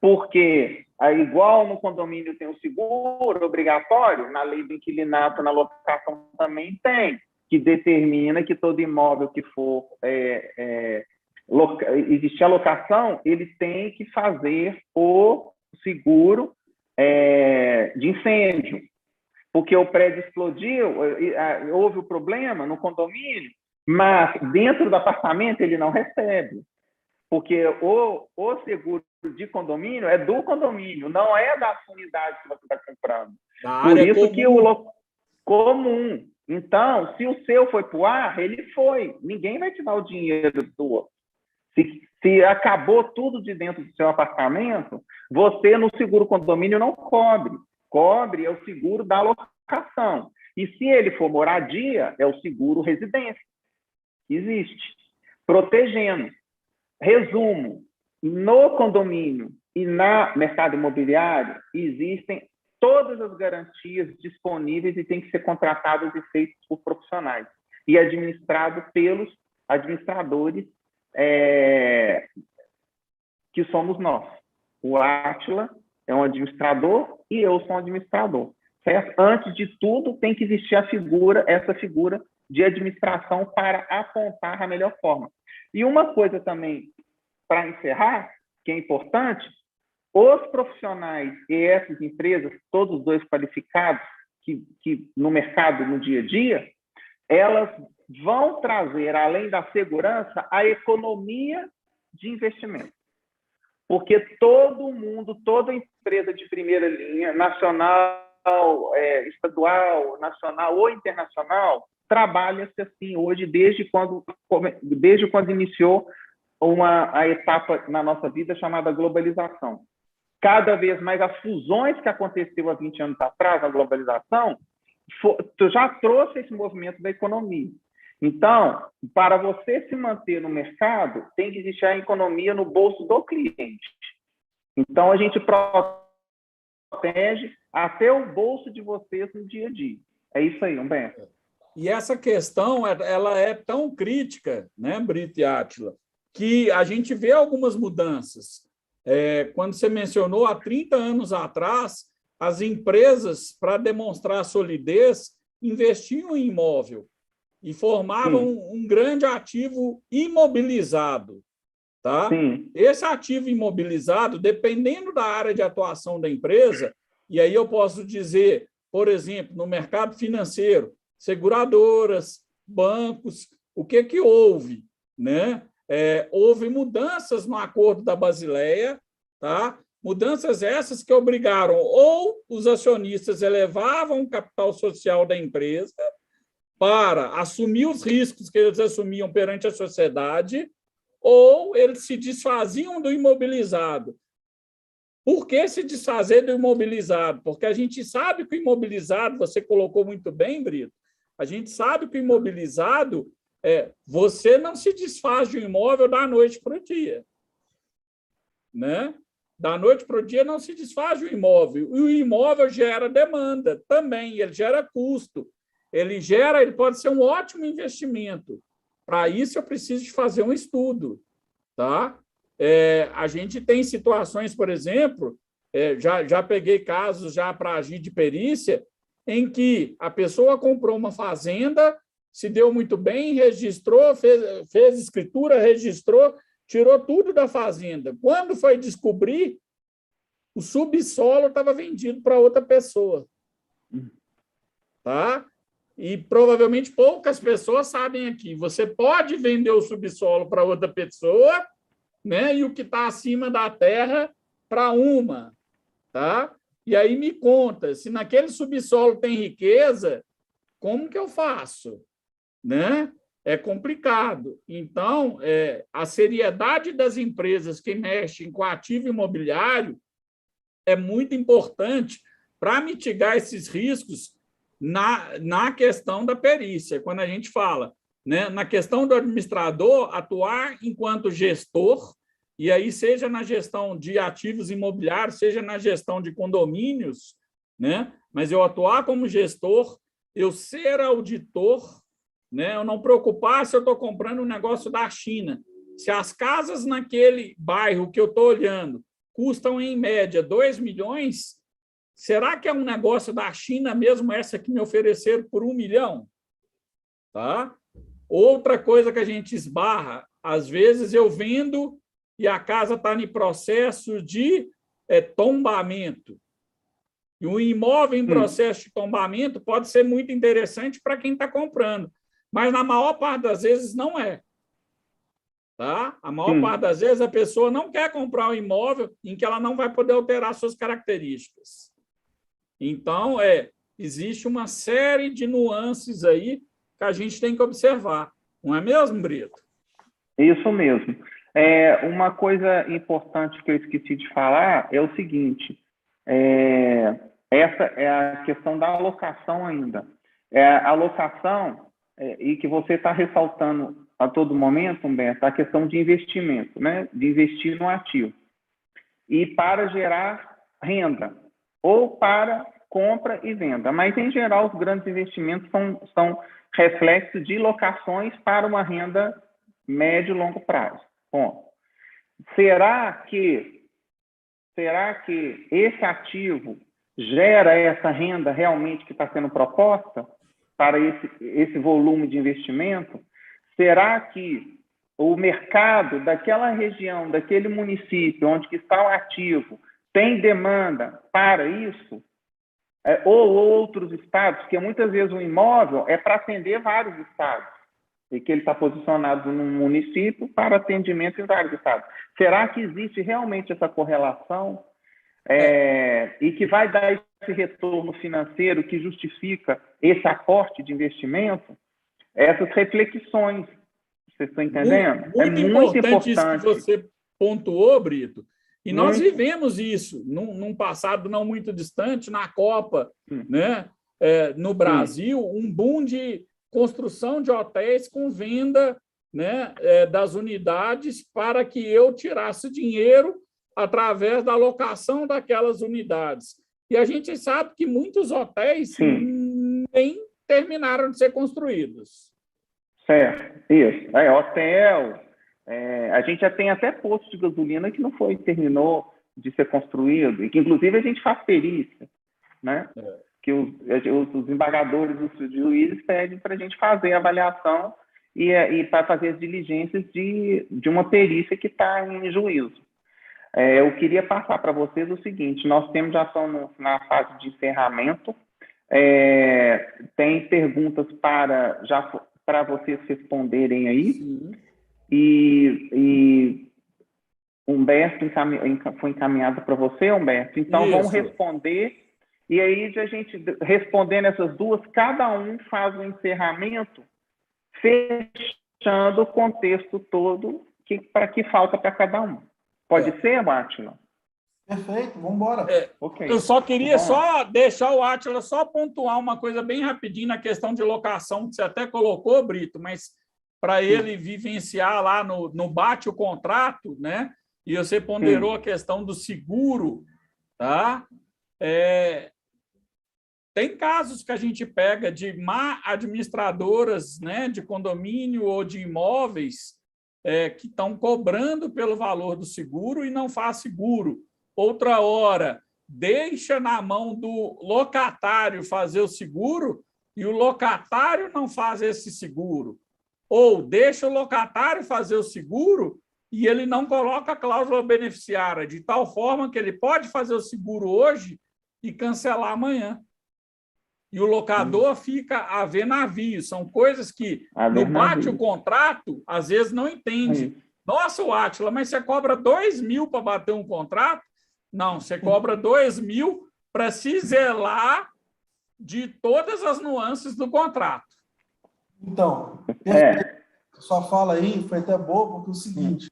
porque, igual no condomínio tem o seguro obrigatório, na lei do inquilinato, na locação também tem, que determina que todo imóvel que for existir a locação, ele tem que fazer o seguro de incêndio, porque o prédio explodiu, houve o problema no condomínio, mas dentro do apartamento ele não recebe, porque o seguro de condomínio é do condomínio, não é da unidade que você está comprando. Por isso que o comum. Então, se o seu foi para o ar, ele foi. Ninguém vai te dar o dinheiro do outro. Se acabou tudo de dentro do seu apartamento, você no seguro condomínio não cobre. Cobre é o seguro da locação. E se ele for moradia, é o seguro residência. Existe. Protegendo. Resumo, no condomínio e no mercado imobiliário existem todas as garantias disponíveis e têm que ser contratadas e feitas por profissionais e administrados pelos administradores que somos nós. O Átila é um administrador e eu sou um administrador. Certo? Antes de tudo, tem que existir essa figura de administração para apontar a melhor forma. E uma coisa também, para encerrar, que é importante, os profissionais e essas empresas, todos os dois qualificados, que no mercado, no dia a dia, elas vão trazer, além da segurança, a economia de investimento. Porque todo mundo, toda empresa de primeira linha, nacional, estadual, nacional ou internacional, trabalha-se assim hoje, desde quando iniciou a etapa na nossa vida chamada globalização. Cada vez mais as fusões que aconteceu há 20 anos atrás, a globalização, já trouxe esse movimento da economia. Então, para você se manter no mercado, tem que existir a economia no bolso do cliente. Então, a gente protege até o bolso de vocês no dia a dia. É isso aí, Humberto. E essa questão ela é tão crítica, né, Brito e Átila, que a gente vê algumas mudanças. Quando você mencionou, há 30 anos atrás, as empresas, para demonstrar solidez, investiam em imóvel e formavam um grande ativo imobilizado. Tá? Esse ativo imobilizado, dependendo da área de atuação da empresa, e aí eu posso dizer, por exemplo, no mercado financeiro, seguradoras, bancos, o que houve? Né? Houve mudanças no acordo da Basileia, tá? Mudanças essas que obrigaram ou os acionistas elevavam o capital social da empresa para assumir os riscos que eles assumiam perante a sociedade, ou eles se desfaziam do imobilizado. Por que se desfazer do imobilizado? Porque a gente sabe que o imobilizado, você colocou muito bem, Brito, a gente sabe que o imobilizado, você não se desfaz de um imóvel da noite para o dia. Né? Da noite para o dia não se desfaz de um imóvel. E o imóvel gera demanda também, ele gera custo. Ele pode ser um ótimo investimento. Para isso, eu preciso de fazer um estudo. Tá? A gente tem situações, por exemplo, já peguei casos já para agir de perícia, em que a pessoa comprou uma fazenda, se deu muito bem, registrou, fez escritura, registrou, tirou tudo da fazenda. Quando foi descobrir, o subsolo estava vendido para outra pessoa. Tá? E provavelmente poucas pessoas sabem aqui. Você pode vender o subsolo para outra pessoa, né? E o que está acima da terra para uma. Tá? E aí me conta, se naquele subsolo tem riqueza, como que eu faço? Né? É complicado. Então, a seriedade das empresas que mexem com ativo imobiliário é muito importante para mitigar esses riscos na questão da perícia. Quando a gente fala, né, na questão do administrador, atuar enquanto gestor, e aí seja na gestão de ativos imobiliários, seja na gestão de condomínios, né, mas eu atuar como gestor, eu ser auditor, né, eu não preocupar se eu estou comprando um negócio da China. Se as casas naquele bairro que eu estou olhando custam, em média, 2 milhões, será que é um negócio da China mesmo essa que me ofereceram por 1 milhão? Tá? Outra coisa que a gente esbarra, às vezes eu vendo e a casa está em processo de tombamento. E o imóvel em processo de tombamento pode ser muito interessante para quem está comprando, mas na maior parte das vezes não é. Tá? A maior parte das vezes a pessoa não quer comprar um imóvel em que ela não vai poder alterar suas características. Então, existe uma série de nuances aí que a gente tem que observar. Não é mesmo, Brito? Isso mesmo. Uma coisa importante que eu esqueci de falar é o seguinte, essa é a questão da alocação ainda. A alocação, e que você está ressaltando a todo momento, Humberto, a questão de investimento, né? De investir no ativo. E para gerar renda, ou para compra e venda. Mas, em geral, os grandes investimentos são reflexos de locações para uma renda médio e longo prazo. Bom, será que esse ativo gera essa renda realmente que está sendo proposta para esse volume de investimento? Será que o mercado daquela região, daquele município onde que está o ativo, tem demanda para isso? Ou outros estados, porque muitas vezes o imóvel é para atender vários estados, e que ele está posicionado num município para atendimento em vários estados. Será que existe realmente essa correlação e que vai dar esse retorno financeiro que justifica esse aporte de investimento? Essas reflexões, vocês estão entendendo? Muito importante isso que você pontuou, Brito. E nós vivemos isso num passado não muito distante, na Copa, né? No Brasil, um boom de construção de hotéis com venda, né, das unidades para que eu tirasse dinheiro através da locação daquelas unidades. E a gente sabe que muitos hotéis nem terminaram de ser construídos. Certo, isso. Hotel, a gente já tem até posto de gasolina que não terminou de ser construído, e que, inclusive, a gente faz perícia, né? Que os embargadores, os juízes pedem para a gente fazer a avaliação e para fazer as diligências de uma perícia que está em juízo. Eu queria passar para vocês o seguinte: nós já estamos na fase de encerramento, tem perguntas para vocês responderem aí. Sim. E Humberto foi encaminhado para você, Humberto. Então, vamos responder. E aí, a gente respondendo essas duas, cada um faz o encerramento, fechando o contexto todo para que falta para cada um. Pode ser, Átila? Perfeito, vamos embora. Okay. Eu só queria deixar o Átila só pontuar uma coisa bem rapidinho na questão de locação, que você até colocou, Brito, mas para ele vivenciar lá no bate o contrato, né? E você ponderou a questão do seguro, tá? Tem casos que a gente pega de administradoras, né, de condomínio ou de imóveis que estão cobrando pelo valor do seguro e não faz seguro. Outra hora, deixa na mão do locatário fazer o seguro e o locatário não faz esse seguro. Ou deixa o locatário fazer o seguro e ele não coloca a cláusula beneficiária, de tal forma que ele pode fazer o seguro hoje e cancelar amanhã. E o locador fica a ver navio. São coisas que, no bate o contrato, às vezes não entende. Nossa, Átila, mas você cobra 2.000 para bater um contrato? Não, você cobra 2.000 para se zelar de todas as nuances do contrato. Então, sua fala aí foi até boa, porque é o seguinte,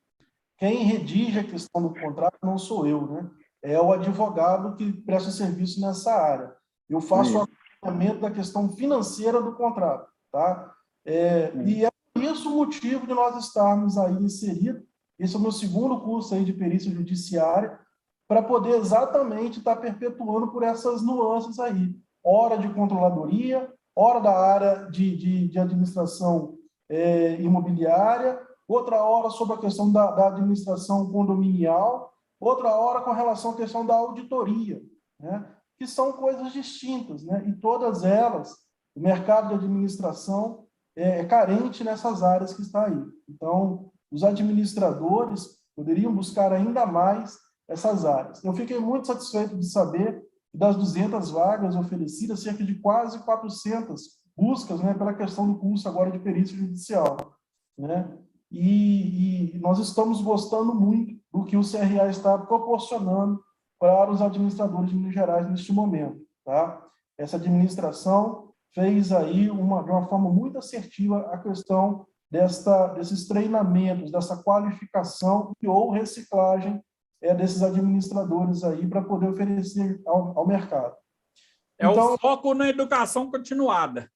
quem redige a questão do contrato não sou eu, né? É o advogado que presta serviço nessa área. Eu faço o acompanhamento da questão financeira do contrato, tá? E é por isso o motivo de nós estarmos aí inseridos. Esse é o meu segundo curso aí de perícia judiciária, para poder exatamente estar perpetuando por essas nuances aí. Hora de controladoria, hora da área de administração imobiliária, outra hora sobre a questão da administração condominial, outra hora com relação à questão da auditoria, né? Que são coisas distintas, né? E todas elas, o mercado de administração é carente nessas áreas que está aí. Então, os administradores poderiam buscar ainda mais essas áreas. Eu fiquei muito satisfeito de saber que das 200 vagas oferecidas, cerca de quase 400 buscas, né, pela questão do curso agora de perícia judicial, né? E nós estamos gostando muito do que o CRA está proporcionando para os administradores de Minas Gerais neste momento, tá? Essa administração fez aí de uma forma muito assertiva a questão desses treinamentos, dessa qualificação ou reciclagem desses administradores aí para poder oferecer ao mercado. Então, o foco na educação continuada.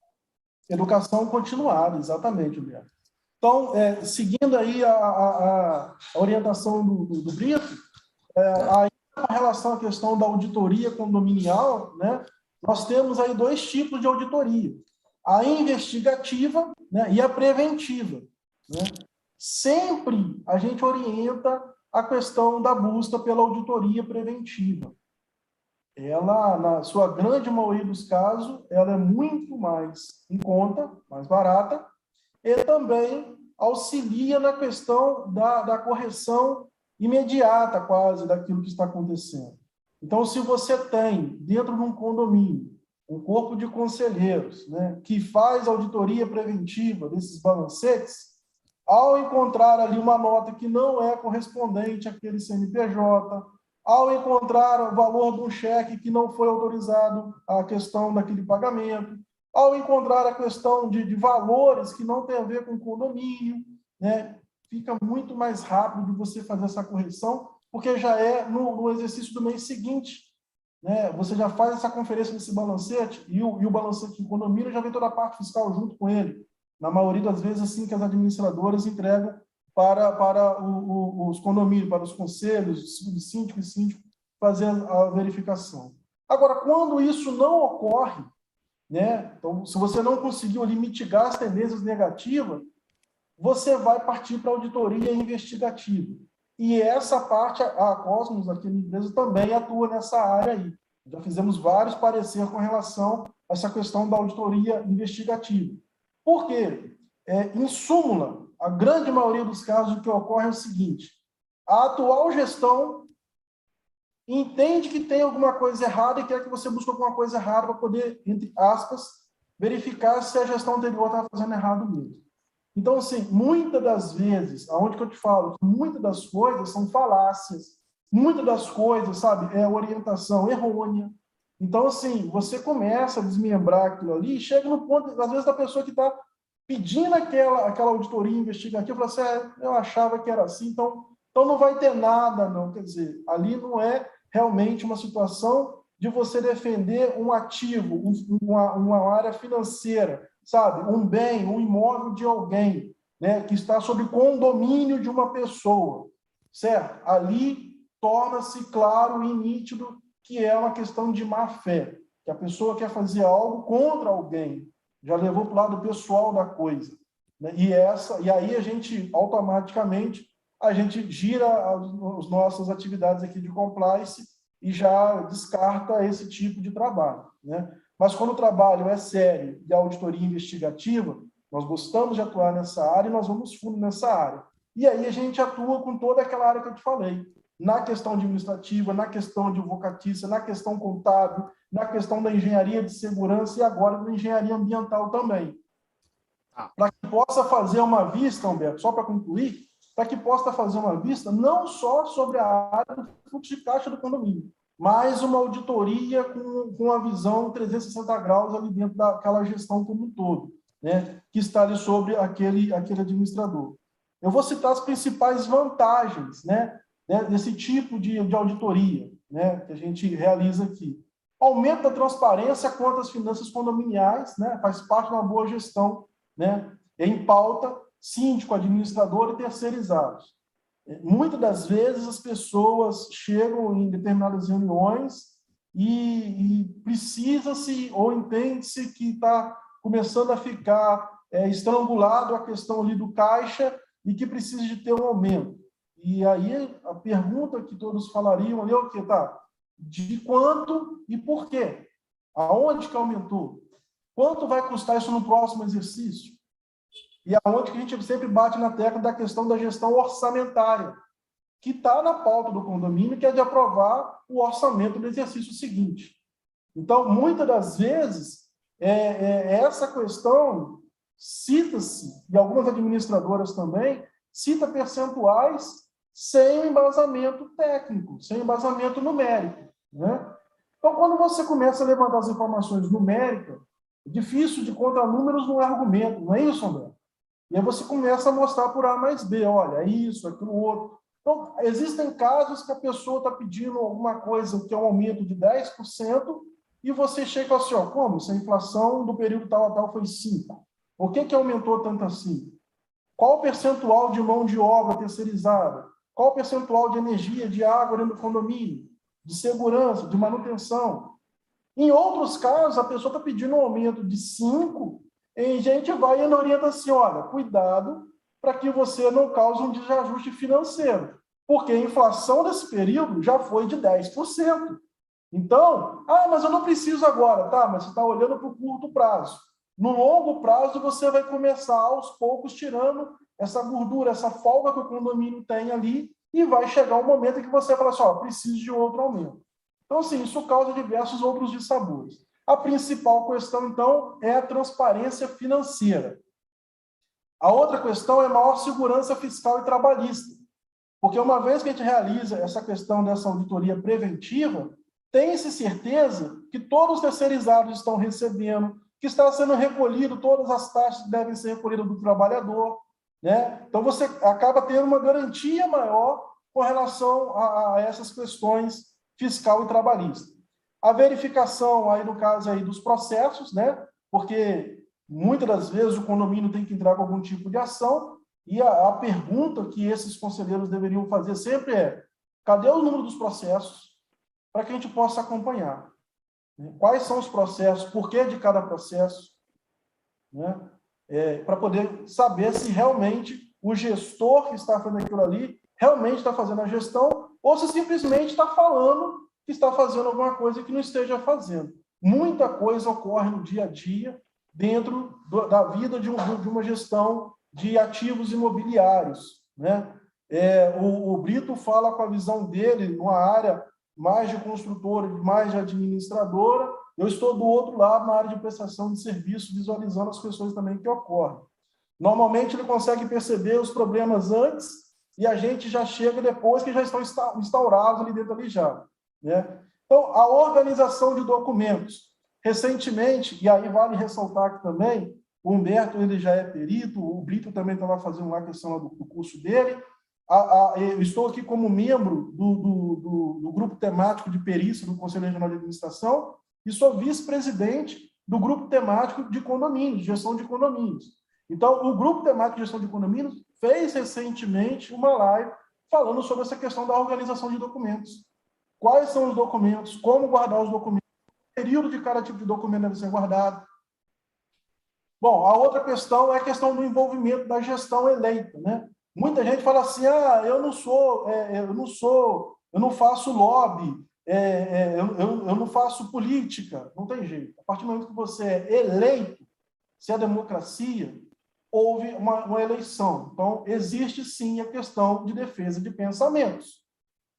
Educação continuada, exatamente, Humberto. Então, seguindo aí a orientação do Brito, aí com relação à questão da auditoria condominial, né, nós temos aí 2 tipos de auditoria. A investigativa, né, e a preventiva, né? Sempre a gente orienta a questão da busca pela auditoria preventiva. Ela, na sua grande maioria dos casos, ela é muito mais em conta, mais barata, e também auxilia na questão da correção imediata, quase, daquilo que está acontecendo. Então, se você tem, dentro de um condomínio, um corpo de conselheiros, né, que faz auditoria preventiva desses balancetes, ao encontrar ali uma nota que não é correspondente àquele CNPJ, ao encontrar o valor de um cheque que não foi autorizado a questão daquele pagamento, ao encontrar a questão de valores que não tem a ver com o condomínio, né, fica muito mais rápido de você fazer essa correção, porque já é no exercício do mês seguinte, né, você já faz essa conferência desse balancete e o balancete do condomínio já vem toda a parte fiscal junto com ele. Na maioria das vezes, assim que as administradoras entregam para os condomínios, para os conselhos, subsíndico e síndico, fazer a verificação. Agora, quando isso não ocorre, né, então, se você não conseguiu ali mitigar as tendências negativas, você vai partir para a auditoria investigativa. E essa parte, a Cosmos, aqui na empresa, também atua nessa área aí. Já fizemos vários pareceres com relação a essa questão da auditoria investigativa. Por quê? Em súmula, a grande maioria dos casos, o que ocorre é o seguinte: a atual gestão entende que tem alguma coisa errada e quer que você busque alguma coisa errada para poder, entre aspas, verificar se a gestão anterior estava fazendo errado mesmo. Então, assim, muitas das vezes, aonde que eu te falo, muitas das coisas são falácias, muitas das coisas, sabe, é orientação errônea. Então, assim, você começa a desmembrar aquilo ali e chega no ponto, às vezes, da pessoa que está pedindo aquela auditoria investigativa, fala assim, eu achava que era assim, então não vai ter nada, não. Quer dizer, ali não é realmente uma situação de você defender um ativo, uma área financeira, sabe? Um bem, um imóvel de alguém, né, que está sob condomínio de uma pessoa, certo? Ali torna-se claro e nítido que é uma questão de má-fé, que a pessoa quer fazer algo contra alguém, já levou para o lado pessoal da coisa, né? E aí a gente, automaticamente, a gente gira as nossas atividades aqui de compliance e já descarta esse tipo de trabalho, né? Mas quando o trabalho é sério e a auditoria investigativa, nós gostamos de atuar nessa área e nós vamos fundo nessa área. E aí a gente atua com toda aquela área que eu te falei, na questão administrativa, na questão advocatícia, na questão contábil, na questão da engenharia de segurança e agora da engenharia ambiental também. Para que possa fazer uma vista, Humberto, só para concluir, para que possa fazer uma vista não só sobre a área do fluxo de caixa do condomínio, mas uma auditoria com a visão 360 graus ali dentro daquela gestão como um todo, né, que está ali sobre aquele administrador. Eu vou citar as principais vantagens, né, desse tipo de auditoria, né, que a gente realiza aqui. Aumento da transparência quanto às finanças condominiais, né, faz parte de uma boa gestão, né, em pauta, síndico, administrador e terceirizados. Muitas das vezes as pessoas chegam em determinadas reuniões e precisa-se ou entende-se que está começando a ficar estrangulado a questão ali do caixa e que precisa de ter um aumento. E aí a pergunta que todos falariam ali é o quê? Tá? De quanto e por quê? Aonde que aumentou? Quanto vai custar isso no próximo exercício? E aonde que a gente sempre bate na tecla da questão da gestão orçamentária, que está na pauta do condomínio, que é de aprovar o orçamento do exercício seguinte. Então, muitas das vezes, essa questão cita-se, e algumas administradoras também, cita percentuais sem embasamento técnico, sem embasamento numérico, né? Então, quando você começa a levantar as informações numéricas, é difícil de encontrar números no argumento, não é isso, André? E aí você começa a mostrar por A mais B, olha, isso, aquilo, outro. Então, existem casos que a pessoa está pedindo alguma coisa que é um aumento de 10%, e você chega e fala assim, ó, como? Se a inflação do período tal a tal foi 5%. Por que aumentou tanto assim? Qual o percentual de mão de obra terceirizada? Qual o percentual de energia, de água dentro do condomínio? De segurança, de manutenção? Em outros casos, a pessoa está pedindo um aumento de 5%, e a gente vai e orienta assim, olha, cuidado para que você não cause um desajuste financeiro, porque a inflação desse período já foi de 10%. Então, mas eu não preciso agora, tá? Mas você está olhando para o curto prazo. No longo prazo, você vai começar, aos poucos, tirando essa gordura, essa folga que o condomínio tem ali, e vai chegar um momento em que você fala assim, ó, preciso de outro aumento. Então, assim, isso causa diversos outros dissabores. A principal questão, então, é a transparência financeira. A outra questão é maior segurança fiscal e trabalhista. Porque uma vez que a gente realiza essa questão dessa auditoria preventiva, tem-se certeza que todos os terceirizados estão recebendo, que está sendo recolhido todas as taxas que devem ser recolhidas do trabalhador, né? Então, você acaba tendo uma garantia maior com relação a essas questões fiscal e trabalhista. A verificação, aí no caso aí, dos processos, né? Porque muitas das vezes o condomínio tem que entrar com algum tipo de ação, e a pergunta que esses conselheiros deveriam fazer sempre é: cadê o número dos processos para que a gente possa acompanhar? Quais são os processos, por que de cada processo, né? Para poder saber se realmente o gestor que está fazendo aquilo ali realmente está fazendo a gestão ou se simplesmente está falando que está fazendo alguma coisa que não esteja fazendo. Muita coisa ocorre no dia a dia dentro da vida de uma gestão de ativos imobiliários, né? O Brito fala com a visão dele, numa área mais de construtora, mais de administradora. Eu estou do outro lado, na área de prestação de serviço, visualizando as questões também que ocorrem. Normalmente, ele consegue perceber os problemas antes e a gente já chega depois que já estão instaurados ali dentro ali já, né? Então, a organização de documentos. Recentemente, e aí vale ressaltar que também, o Humberto ele já é perito, o Brito também estava fazendo lá a questão do curso dele. Eu estou aqui como membro do grupo temático de perícia do Conselho Regional de Administração e sou vice-presidente do grupo temático de condomínios, gestão de condomínios. Então, o grupo temático de gestão de condomínios fez recentemente uma live falando sobre essa questão da organização de documentos. Quais são os documentos, como guardar os documentos, o período de cada tipo de documento deve ser guardado. Bom, a outra questão é a questão do envolvimento da gestão eleita, né? Muita gente fala assim, eu não faço lobby, eu não faço política. Não tem jeito. A partir do momento que você é eleito, se é democracia, houve uma eleição. Então, existe sim a questão de defesa de pensamentos,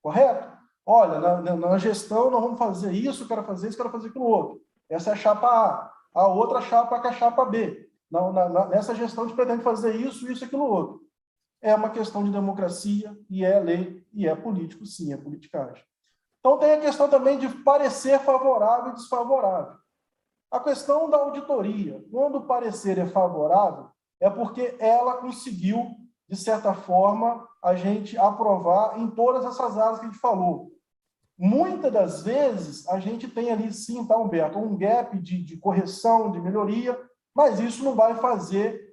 correto? Olha, na gestão nós vamos fazer isso, quero fazer isso, quero fazer aquilo outro. Essa é a chapa A outra chapa é a chapa B. Nessa gestão a gente pretende fazer isso, isso e aquilo outro. É uma questão de democracia, e é lei, e é político, sim, é politicagem. Então, tem a questão também de parecer favorável e desfavorável. A questão da auditoria, quando o parecer é favorável, é porque ela conseguiu, de certa forma, a gente aprovar em todas essas áreas que a gente falou. Muitas das vezes, a gente tem ali, sim, tá, Humberto, um gap de correção, de melhoria, mas isso não vai fazer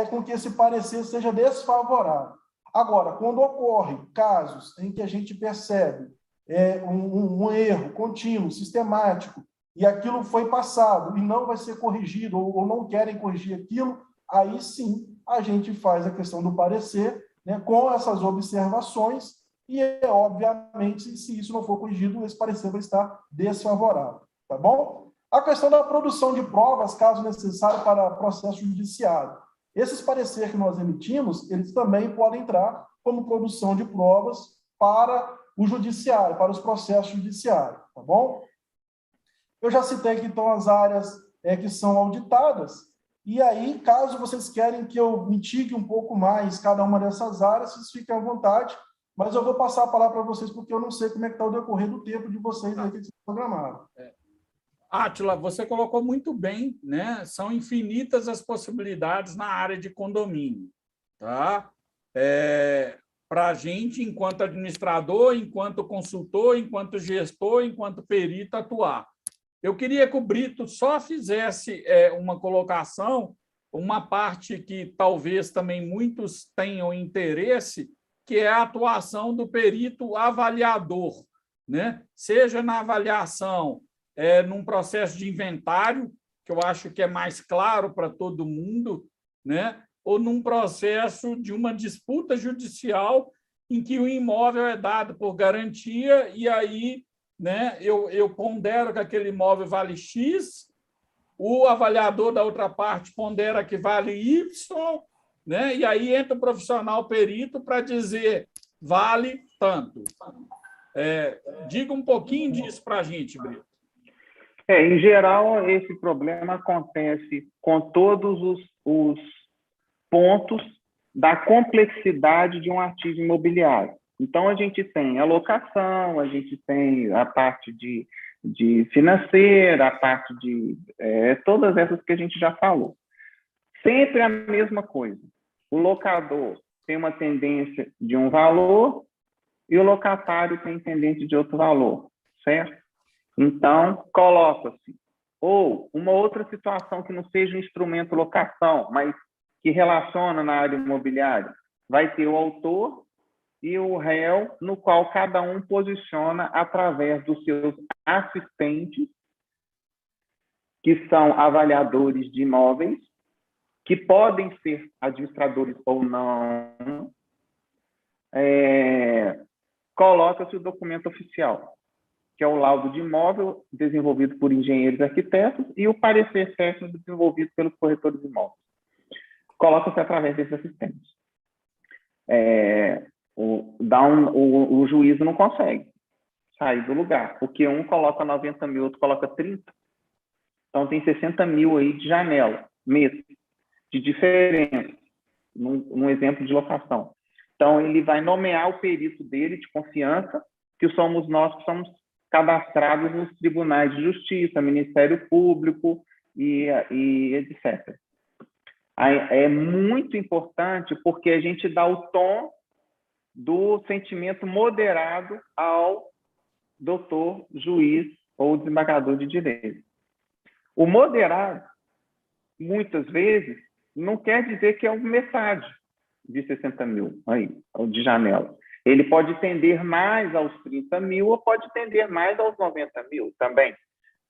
com que esse parecer seja desfavorável. Agora, quando ocorre casos em que a gente percebe um erro contínuo, sistemático, e aquilo foi passado e não vai ser corrigido, ou não querem corrigir aquilo, aí sim a gente faz a questão do parecer, né, com essas observações, e, obviamente, se isso não for corrigido, esse parecer vai estar desfavorável, tá bom? A questão da produção de provas, caso necessário, para processo judiciário. Esses pareceres que nós emitimos, eles também podem entrar como produção de provas para o judiciário, para os processos judiciários, tá bom? Eu já citei aqui, então, as áreas que são auditadas, e aí, caso vocês querem que eu mitigue um pouco mais cada uma dessas áreas, vocês fiquem à vontade, mas eu vou passar a palavra para vocês, porque eu não sei como é que está o decorrer do tempo de vocês aí que vocês programaram. Átila, você colocou muito bem, né? São infinitas as possibilidades na área de condomínio, tá? Para a gente, enquanto administrador, enquanto consultor, enquanto gestor, enquanto perito, atuar. Eu queria que o Brito só fizesse uma colocação, uma parte que talvez também muitos tenham interesse, que é a atuação do perito avaliador, né? Seja na avaliação num processo de inventário, que eu acho que é mais claro para todo mundo, né? Ou num processo de uma disputa judicial em que o imóvel é dado por garantia e aí, né, eu pondero que aquele imóvel vale X, o avaliador da outra parte pondera que vale Y, né? E aí entra o profissional perito para dizer vale tanto. Diga um pouquinho disso para a gente, Brito. Em geral, esse problema acontece com todos os pontos da complexidade de um ativo imobiliário. Então, a gente tem a locação, a gente tem a parte de financeira, a parte de todas essas que a gente já falou. Sempre a mesma coisa. O locador tem uma tendência de um valor e o locatário tem tendência de outro valor, certo? Então, coloca-se. Ou uma outra situação que não seja um instrumento locação, mas que relaciona na área imobiliária. Vai ter o autor e o réu, no qual cada um posiciona através dos seus assistentes, que são avaliadores de imóveis, que podem ser administradores ou não, coloca-se o documento oficial, que é o laudo de imóvel desenvolvido por engenheiros e arquitetos e o parecer técnico desenvolvido pelos corretores de imóveis. Coloca-se através desses assistentes. O juízo não consegue sair do lugar, porque um coloca 90 mil, outro coloca 30. Então, tem 60 mil aí de janela, mês, de diferença, num exemplo de locação. Então, ele vai nomear o perito dele de confiança, que somos nós que somos cadastrados nos tribunais de justiça, Ministério Público e etc. É muito importante porque a gente dá o tom do sentimento moderado ao doutor, juiz ou desembargador de direito. O moderado, muitas vezes, não quer dizer que é metade de 60 mil aí, de janela. Ele pode tender mais aos 30 mil ou pode tender mais aos 90 mil também,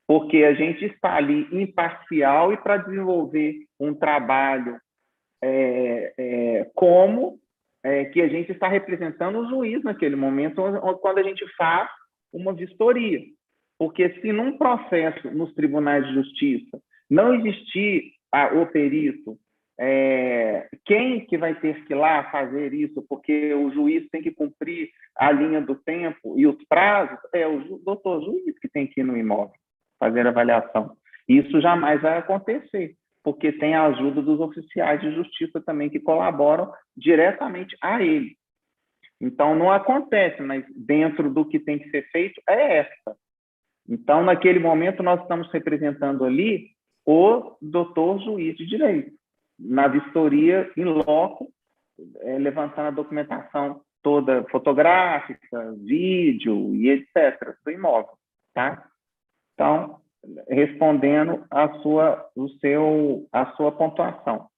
porque a gente está ali imparcial e para desenvolver um trabalho que a gente está representando o juiz naquele momento, quando a gente faz uma vistoria. Porque se num processo nos tribunais de justiça não existir o perito quem que vai ter que ir lá fazer isso, porque o juiz tem que cumprir a linha do tempo e os prazos, é o doutor juiz que tem que ir no imóvel fazer a avaliação. Isso jamais vai acontecer, porque tem a ajuda dos oficiais de justiça também que colaboram diretamente a ele. Então, não acontece, mas dentro do que tem que ser feito é essa. Então, naquele momento, nós estamos representando ali o doutor juiz de direito, na vistoria em loco, levantando a documentação toda fotográfica, vídeo e etc. do imóvel, tá? Então, respondendo a sua pontuação.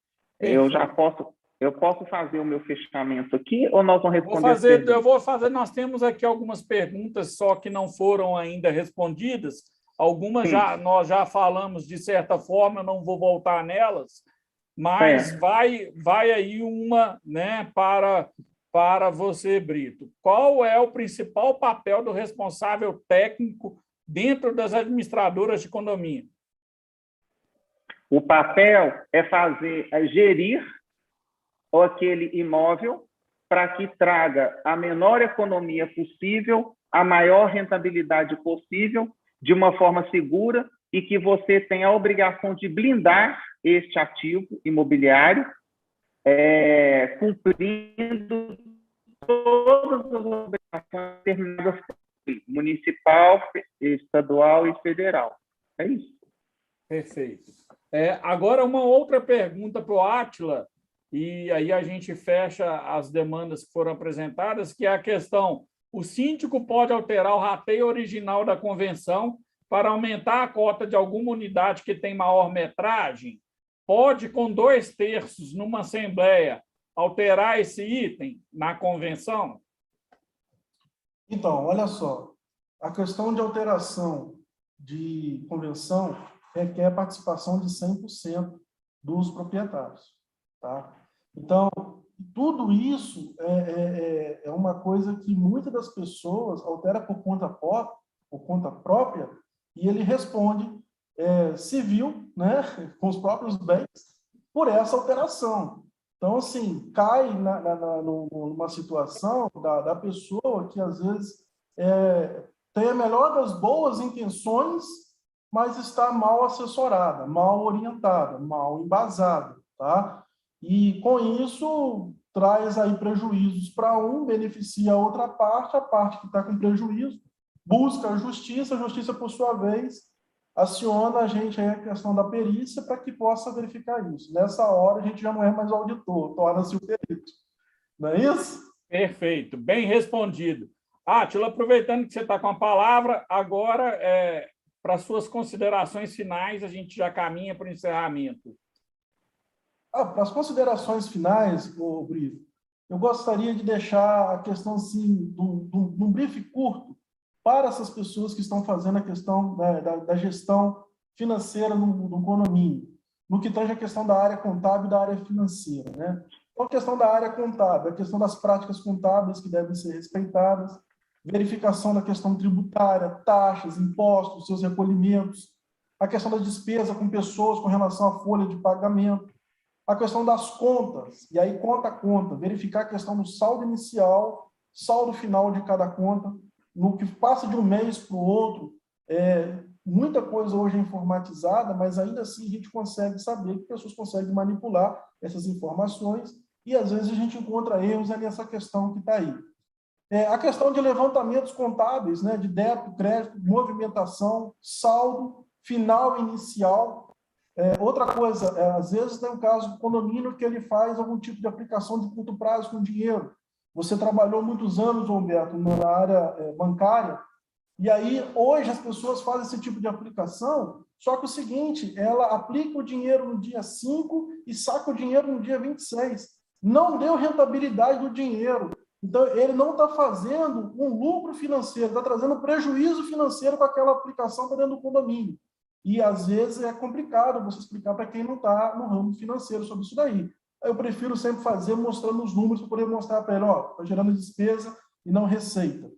Eu posso fazer o meu fechamento aqui ou nós vamos responder? Eu vou fazer, nós temos aqui algumas perguntas só que não foram ainda respondidas. Algumas nós já falamos de certa forma, eu não vou voltar nelas, mas vai aí uma, né, para você, Brito. Qual é o principal papel do responsável técnico dentro das administradoras de condomínio? O papel é gerir aquele imóvel para que traga a menor economia possível, a maior rentabilidade possível, de uma forma segura, e que você tenha a obrigação de blindar este ativo imobiliário, cumprindo todas as obrigações determinadas por lei, municipal, estadual e federal. É isso. Perfeito. Agora, uma outra pergunta para o Átila, e aí a gente fecha as demandas que foram apresentadas, que é a questão: o síndico pode alterar o rateio original da convenção para aumentar a cota de alguma unidade que tem maior metragem? Pode, com 2/3 numa assembleia, alterar esse item na convenção? Então, olha só, a questão de alteração de convenção requer participação de 100% dos proprietários, tá? Então, tudo isso é uma coisa que muitas das pessoas altera por conta própria, e ele responde civil, né, com os próprios bens, por essa alteração. Então, assim, cai numa situação da pessoa que, às vezes, tem a melhor das boas intenções, mas está mal assessorada, mal orientada, mal embasada, tá? E, com isso, traz aí prejuízos para beneficia a outra parte, a parte que está com prejuízo, busca a justiça, por sua vez, aciona a gente aí a questão da perícia para que possa verificar isso. Nessa hora, a gente já não é mais o auditor, torna-se o perito. Não é isso? Perfeito, bem respondido. Átila, aproveitando que você está com a palavra, agora, para suas considerações finais, a gente já caminha para o encerramento. Para as considerações finais, Brito, eu gostaria de deixar a questão assim, de um brief curto para essas pessoas que estão fazendo a questão da gestão financeira no condomínio, no que tange a questão da área contábil e da área financeira, né? Então, a questão da área contábil, a questão das práticas contábeis que devem ser respeitadas, verificação da questão tributária, taxas, impostos, seus recolhimentos, a questão da despesa com pessoas com relação à folha de pagamento, a questão das contas, e aí conta a conta, verificar a questão do saldo inicial, saldo final de cada conta, no que passa de um mês para o outro. Muita coisa hoje é informatizada, mas ainda assim a gente consegue saber que pessoas conseguem manipular essas informações e às vezes a gente encontra erros nessa questão que está aí. A questão de levantamentos contábeis, né, de débito, crédito, movimentação, saldo, final inicial. Outra coisa, às vezes tem um caso do condomínio que ele faz algum tipo de aplicação de curto prazo com dinheiro. Você trabalhou muitos anos, Humberto, na área bancária, e aí hoje as pessoas fazem esse tipo de aplicação, só que o seguinte, ela aplica o dinheiro no dia 5 e saca o dinheiro no dia 26. Não deu rentabilidade do dinheiro. Então, ele não está fazendo um lucro financeiro, está trazendo prejuízo financeiro com aquela aplicação para dentro do condomínio. E, às vezes, é complicado você explicar para quem não está no ramo financeiro sobre isso daí. Eu prefiro sempre fazer mostrando os números para poder mostrar para ele, está gerando despesa e não receita.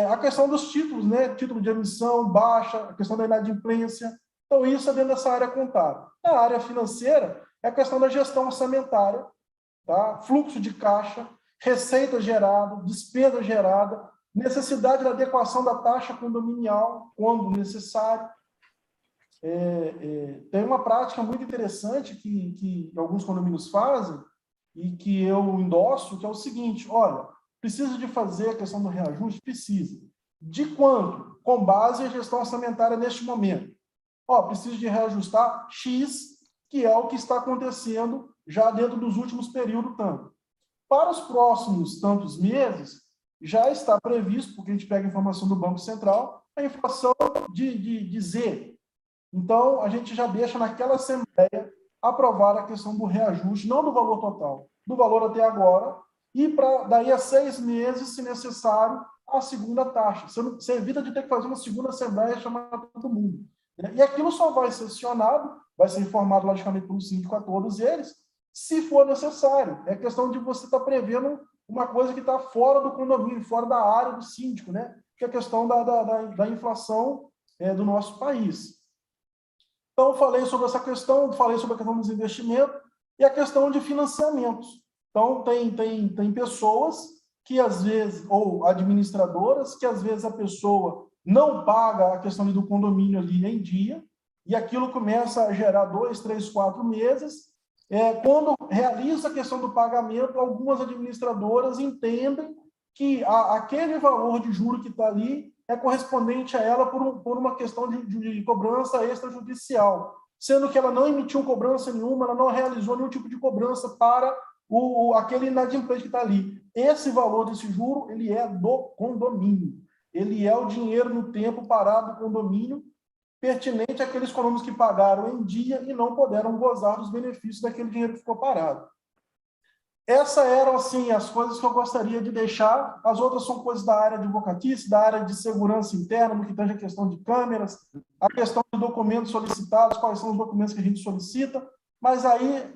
A questão dos títulos, né? Título de emissão, baixa, a questão da inadimplência. Então, isso é dentro dessa área contábil. Na área financeira, é a questão da gestão orçamentária, tá? Fluxo de caixa, receita gerada, despesa gerada, necessidade da adequação da taxa condominial, quando necessário. Tem uma prática muito interessante que alguns condomínios fazem e que eu endosso, que é o seguinte: olha, precisa de fazer a questão do reajuste? Precisa. De quanto? Com base em gestão orçamentária neste momento. Preciso de reajustar X, que é o que está acontecendo já dentro dos últimos períodos tanto. Para os próximos tantos meses, já está previsto, porque a gente pega a informação do Banco Central, a inflação de Z. Então, a gente já deixa naquela assembleia aprovar a questão do reajuste, não do valor total, do valor até agora, e para daí a 6 meses, se necessário, a segunda taxa. Você evita de ter que fazer uma segunda assembleia e chamar todo mundo. E aquilo só vai ser acionado, vai ser informado, logicamente, pelo síndico a todos eles, se for necessário. É questão de você estar prevendo uma coisa que está fora do condomínio, fora da área do síndico, né? Que é a questão da inflação do nosso país. Então, falei sobre essa questão, falei sobre a questão dos investimentos e a questão de financiamentos. Então, tem pessoas que, às vezes, ou administradoras, que, às vezes, a pessoa não paga a questão do condomínio ali em dia, e aquilo começa a gerar 2, 3, 4 meses. Quando realiza a questão do pagamento, algumas administradoras entendem que aquele valor de juro que está ali é correspondente a ela por uma questão de cobrança extrajudicial, sendo que ela não emitiu cobrança nenhuma, ela não realizou nenhum tipo de cobrança para aquele inadimplente que está ali. Esse valor desse juro, ele é do condomínio. Ele é o dinheiro no tempo parado do condomínio, pertinente àqueles condomínios que pagaram em dia e não puderam gozar dos benefícios daquele dinheiro que ficou parado. Essas eram, assim, as coisas que eu gostaria de deixar. As outras são coisas da área de advocatícia, da área de segurança interna, no que tange a questão de câmeras, a questão de documentos solicitados, quais são os documentos que a gente solicita, mas aí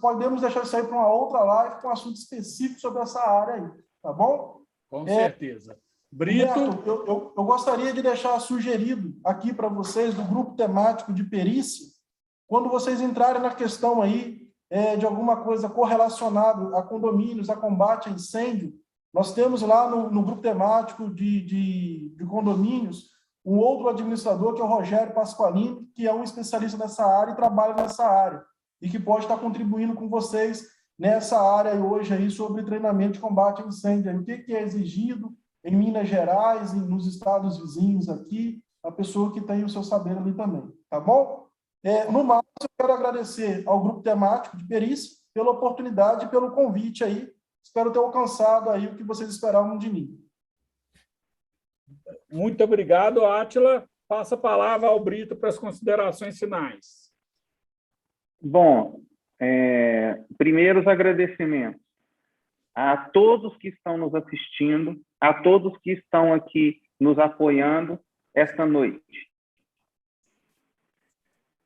podemos deixar isso aí para uma outra live, com um assunto específico sobre essa área aí, tá bom? Com certeza. Brito. Eu gostaria de deixar sugerido aqui para vocês, do grupo temático de perícia, quando vocês entrarem na questão aí de alguma coisa correlacionada a condomínios, a combate a incêndio, nós temos lá no grupo temático de condomínios um outro administrador, que é o Rogério Pasqualini, que é um especialista nessa área e trabalha nessa área, e que pode estar contribuindo com vocês nessa área hoje aí sobre treinamento de combate a incêndio. O que é exigido em Minas Gerais e nos estados vizinhos aqui, a pessoa que tem o seu saber ali também, tá bom? No mais, eu quero agradecer ao grupo temático de perícia pela oportunidade e pelo convite aí. Espero ter alcançado aí o que vocês esperavam de mim. Muito obrigado, Átila. Passa a palavra ao Brito para as considerações finais. Bom, primeiro os agradecimentos a todos que estão nos assistindo, a todos que estão aqui nos apoiando esta noite.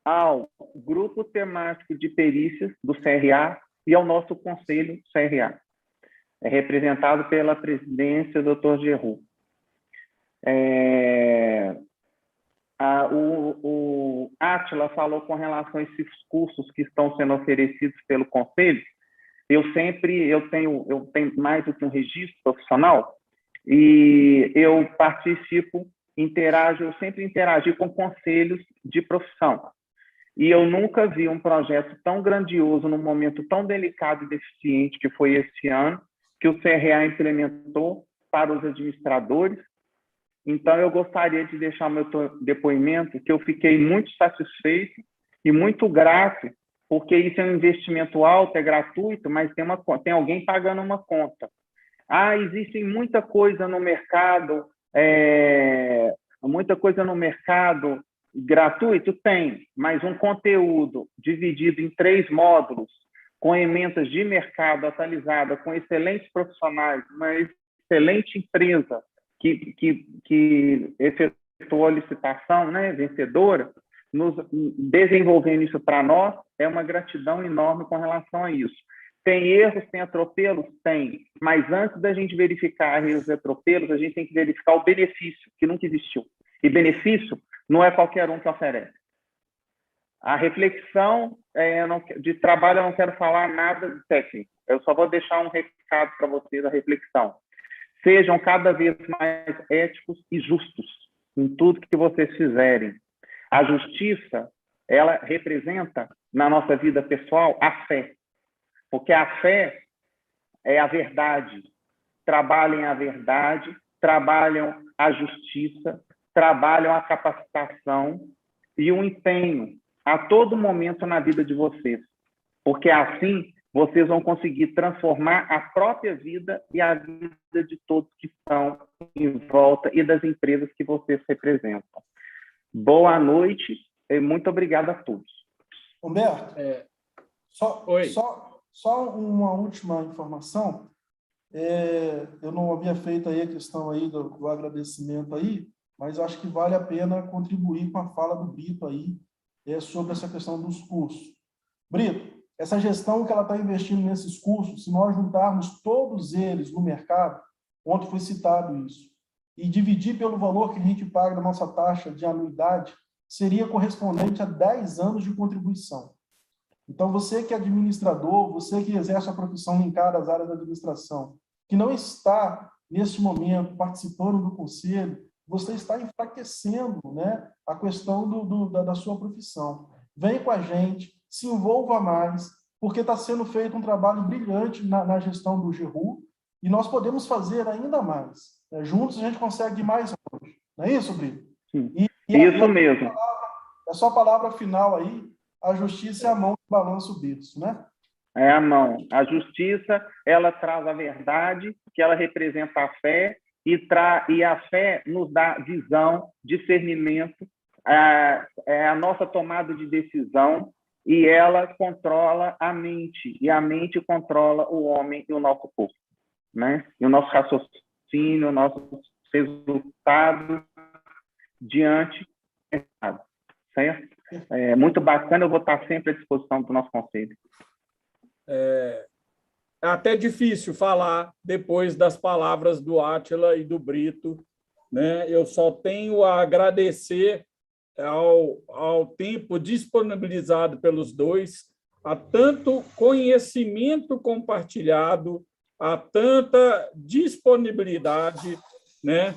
Ao grupo temático de perícias do CRA e ao nosso conselho CRA, representado pela presidência do Dr. Geru. O Átila falou com relação a esses cursos que estão sendo oferecidos pelo conselho. Eu tenho mais do que um registro profissional e eu participo, eu sempre interagi com conselhos de profissão. E eu nunca vi um projeto tão grandioso, num momento tão delicado e deficiente que foi esse ano, que o CRA implementou para os administradores. Então, eu gostaria de deixar meu depoimento que eu fiquei muito satisfeito e muito grato, porque isso é um investimento alto, é gratuito, mas tem alguém pagando uma conta. Existe muita coisa no mercado, gratuito? Tem, mas um conteúdo dividido em 3 módulos, com emendas de mercado atualizada, com excelentes profissionais, uma excelente empresa que efetuou a licitação, né, vencedora, nos desenvolvendo isso para nós, é uma gratidão enorme com relação a isso. Tem erros, tem atropelos? Tem. Mas antes da gente verificar erros e atropelos, a gente tem que verificar o benefício, que nunca existiu. E benefício não é qualquer um que oferece. A reflexão de trabalho, eu não quero falar nada de técnico. Eu só vou deixar um recado para vocês, a reflexão. Sejam cada vez mais éticos e justos em tudo que vocês fizerem. A justiça, ela representa, na nossa vida pessoal, a fé. Porque a fé é a verdade. Trabalhem a verdade, trabalham a justiça, trabalham a capacitação e o empenho a todo momento na vida de vocês. Porque assim vocês vão conseguir transformar a própria vida e a vida de todos que estão em volta e das empresas que vocês representam. Boa noite e muito obrigado a todos. Humberto, só uma última informação. Eu não havia feito aí a questão aí do agradecimento aí, mas acho que vale a pena contribuir com a fala do Brito aí sobre essa questão dos cursos. Brito, essa gestão que ela está investindo nesses cursos, se nós juntarmos todos eles no mercado, ontem foi citado isso, e dividir pelo valor que a gente paga da nossa taxa de anuidade, seria correspondente a 10 anos de contribuição. Então, você que é administrador, você que exerce a profissão linkada às áreas da administração, que não está, neste momento, participando do conselho, você está enfraquecendo, né, a questão da sua profissão. Vem com a gente, se envolva mais, porque está sendo feito um trabalho brilhante na gestão do GERU, e nós podemos fazer ainda mais. Juntos a gente consegue ir mais longe. Não é isso, Brito? Isso mesmo. A sua palavra final aí, a justiça é a mão que balança o berço, né? É a mão. A justiça, ela traz a verdade, que ela representa a fé, e a fé nos dá visão, discernimento, a nossa tomada de decisão, e ela controla a mente, e a mente controla o homem e o nosso corpo, né? E o nosso raciocínio, o nosso resultado diante do mercado, certo? Muito bacana, eu vou estar sempre à disposição do nosso conselho. É até difícil falar depois das palavras do Átila e do Brito, né? Eu só tenho a agradecer ao tempo disponibilizado pelos dois, a tanto conhecimento compartilhado, a tanta disponibilidade, né?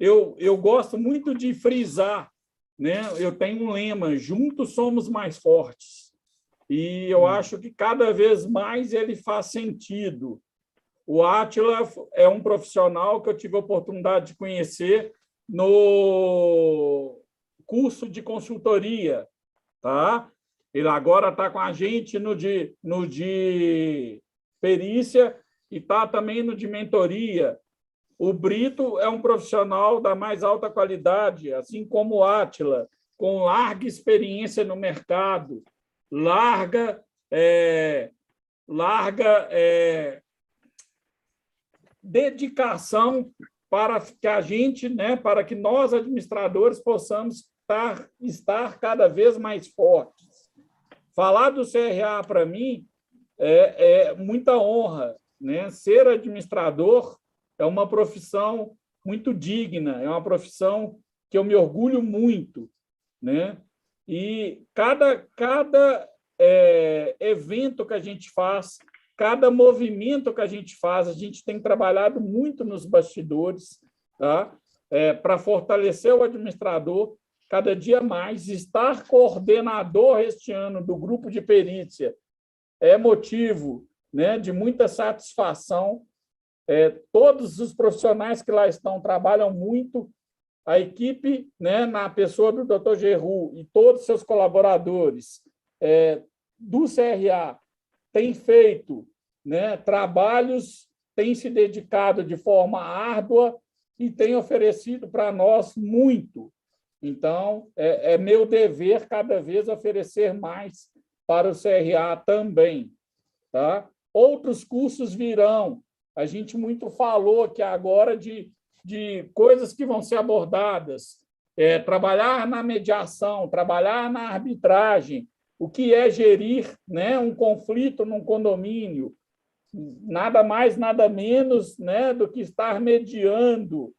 Eu gosto muito de frisar, né? Eu tenho um lema: juntos somos mais fortes. E eu acho que cada vez mais ele faz sentido. O Átila é um profissional que eu tive a oportunidade de conhecer no curso de consultoria, tá? Ele agora está com a gente no de perícia e está também no de mentoria. O Brito é um profissional da mais alta qualidade, assim como o Átila, com larga experiência no mercado, larga dedicação para que a gente, né, para que nós, administradores, possamos estar cada vez mais fortes. Falar do CRA, para mim, é muita honra, né? Ser administrador é uma profissão muito digna, é uma profissão que eu me orgulho muito, né? E cada evento que a gente faz, cada movimento que a gente faz, a gente tem trabalhado muito nos bastidores, tá? Para fortalecer o administrador cada dia mais. Estar coordenador este ano do grupo de perícia é motivo, né, de muita satisfação. Todos os profissionais que lá estão trabalham muito. A equipe, né, na pessoa do Dr. Geru e todos os seus colaboradores do CRA tem feito, né, trabalhos, tem se dedicado de forma árdua e tem oferecido para nós muito. Então, é meu dever cada vez oferecer mais para o CRA também, tá? Outros cursos virão. A gente muito falou aqui agora de coisas que vão ser abordadas, trabalhar na mediação, trabalhar na arbitragem, o que é gerir, né, um conflito num condomínio, nada mais, nada menos, né, do que estar mediando.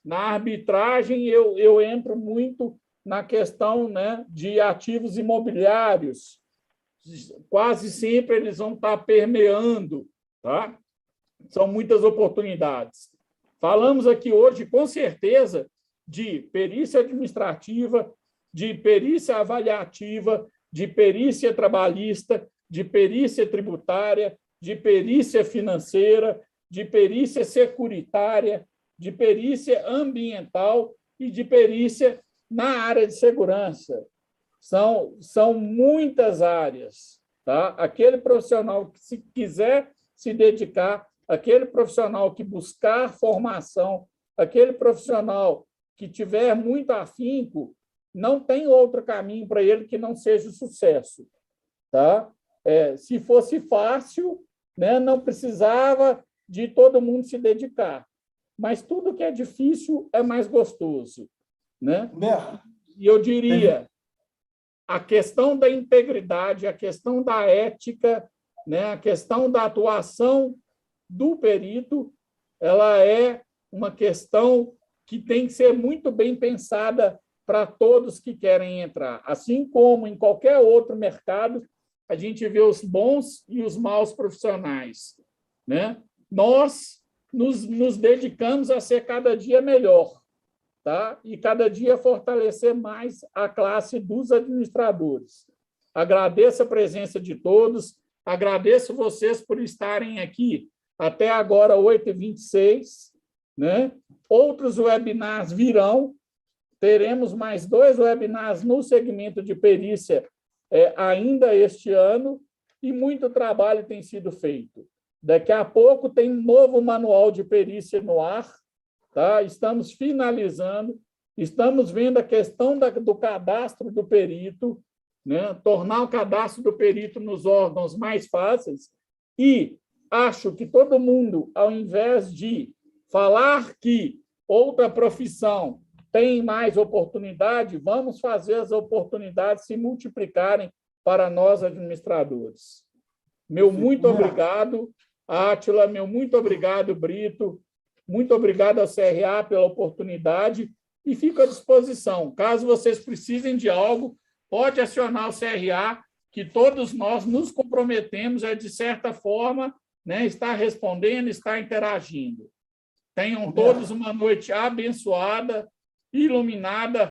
Na arbitragem, eu entro muito na questão, né, de ativos imobiliários. Quase sempre eles vão estar permeando, tá? São muitas oportunidades. Falamos aqui hoje, com certeza, de perícia administrativa, de perícia avaliativa, de perícia trabalhista, de perícia tributária, de perícia financeira, de perícia securitária, de perícia ambiental e de perícia na área de segurança. São muitas áreas, tá? Aquele profissional que, se quiser se dedicar, aquele profissional que buscar formação, aquele profissional que tiver muito afinco, não tem outro caminho para ele que não seja o sucesso, tá? Se fosse fácil, né, não precisava de todo mundo se dedicar. Mas tudo que é difícil é mais gostoso, né? E eu diria, a questão da integridade, a questão da ética, né, a questão da atuação do perito, ela é uma questão que tem que ser muito bem pensada para todos que querem entrar. Assim como em qualquer outro mercado, a gente vê os bons e os maus profissionais, né? Nós nos dedicamos a ser cada dia melhor, tá? E cada dia fortalecer mais a classe dos administradores. Agradeço a presença de todos, agradeço vocês por estarem aqui até agora, 8h26, né? Outros webinars virão, teremos mais 2 webinars no segmento de perícia ainda este ano, e muito trabalho tem sido feito. Daqui a pouco tem um novo manual de perícia no ar, tá? Estamos finalizando, estamos vendo a questão do cadastro do perito, né? Tornar o cadastro do perito nos órgãos mais fáceis, e acho que todo mundo, ao invés de falar que outra profissão tem mais oportunidade, vamos fazer as oportunidades se multiplicarem para nós, administradores. Meu muito obrigado, Átila, meu muito obrigado, Brito, muito obrigado ao CRA pela oportunidade, e fico à disposição. Caso vocês precisem de algo, pode acionar o CRA, que todos nós nos comprometemos a, de certa forma, né, estar respondendo, estar interagindo. Tenham todos uma noite abençoada, iluminada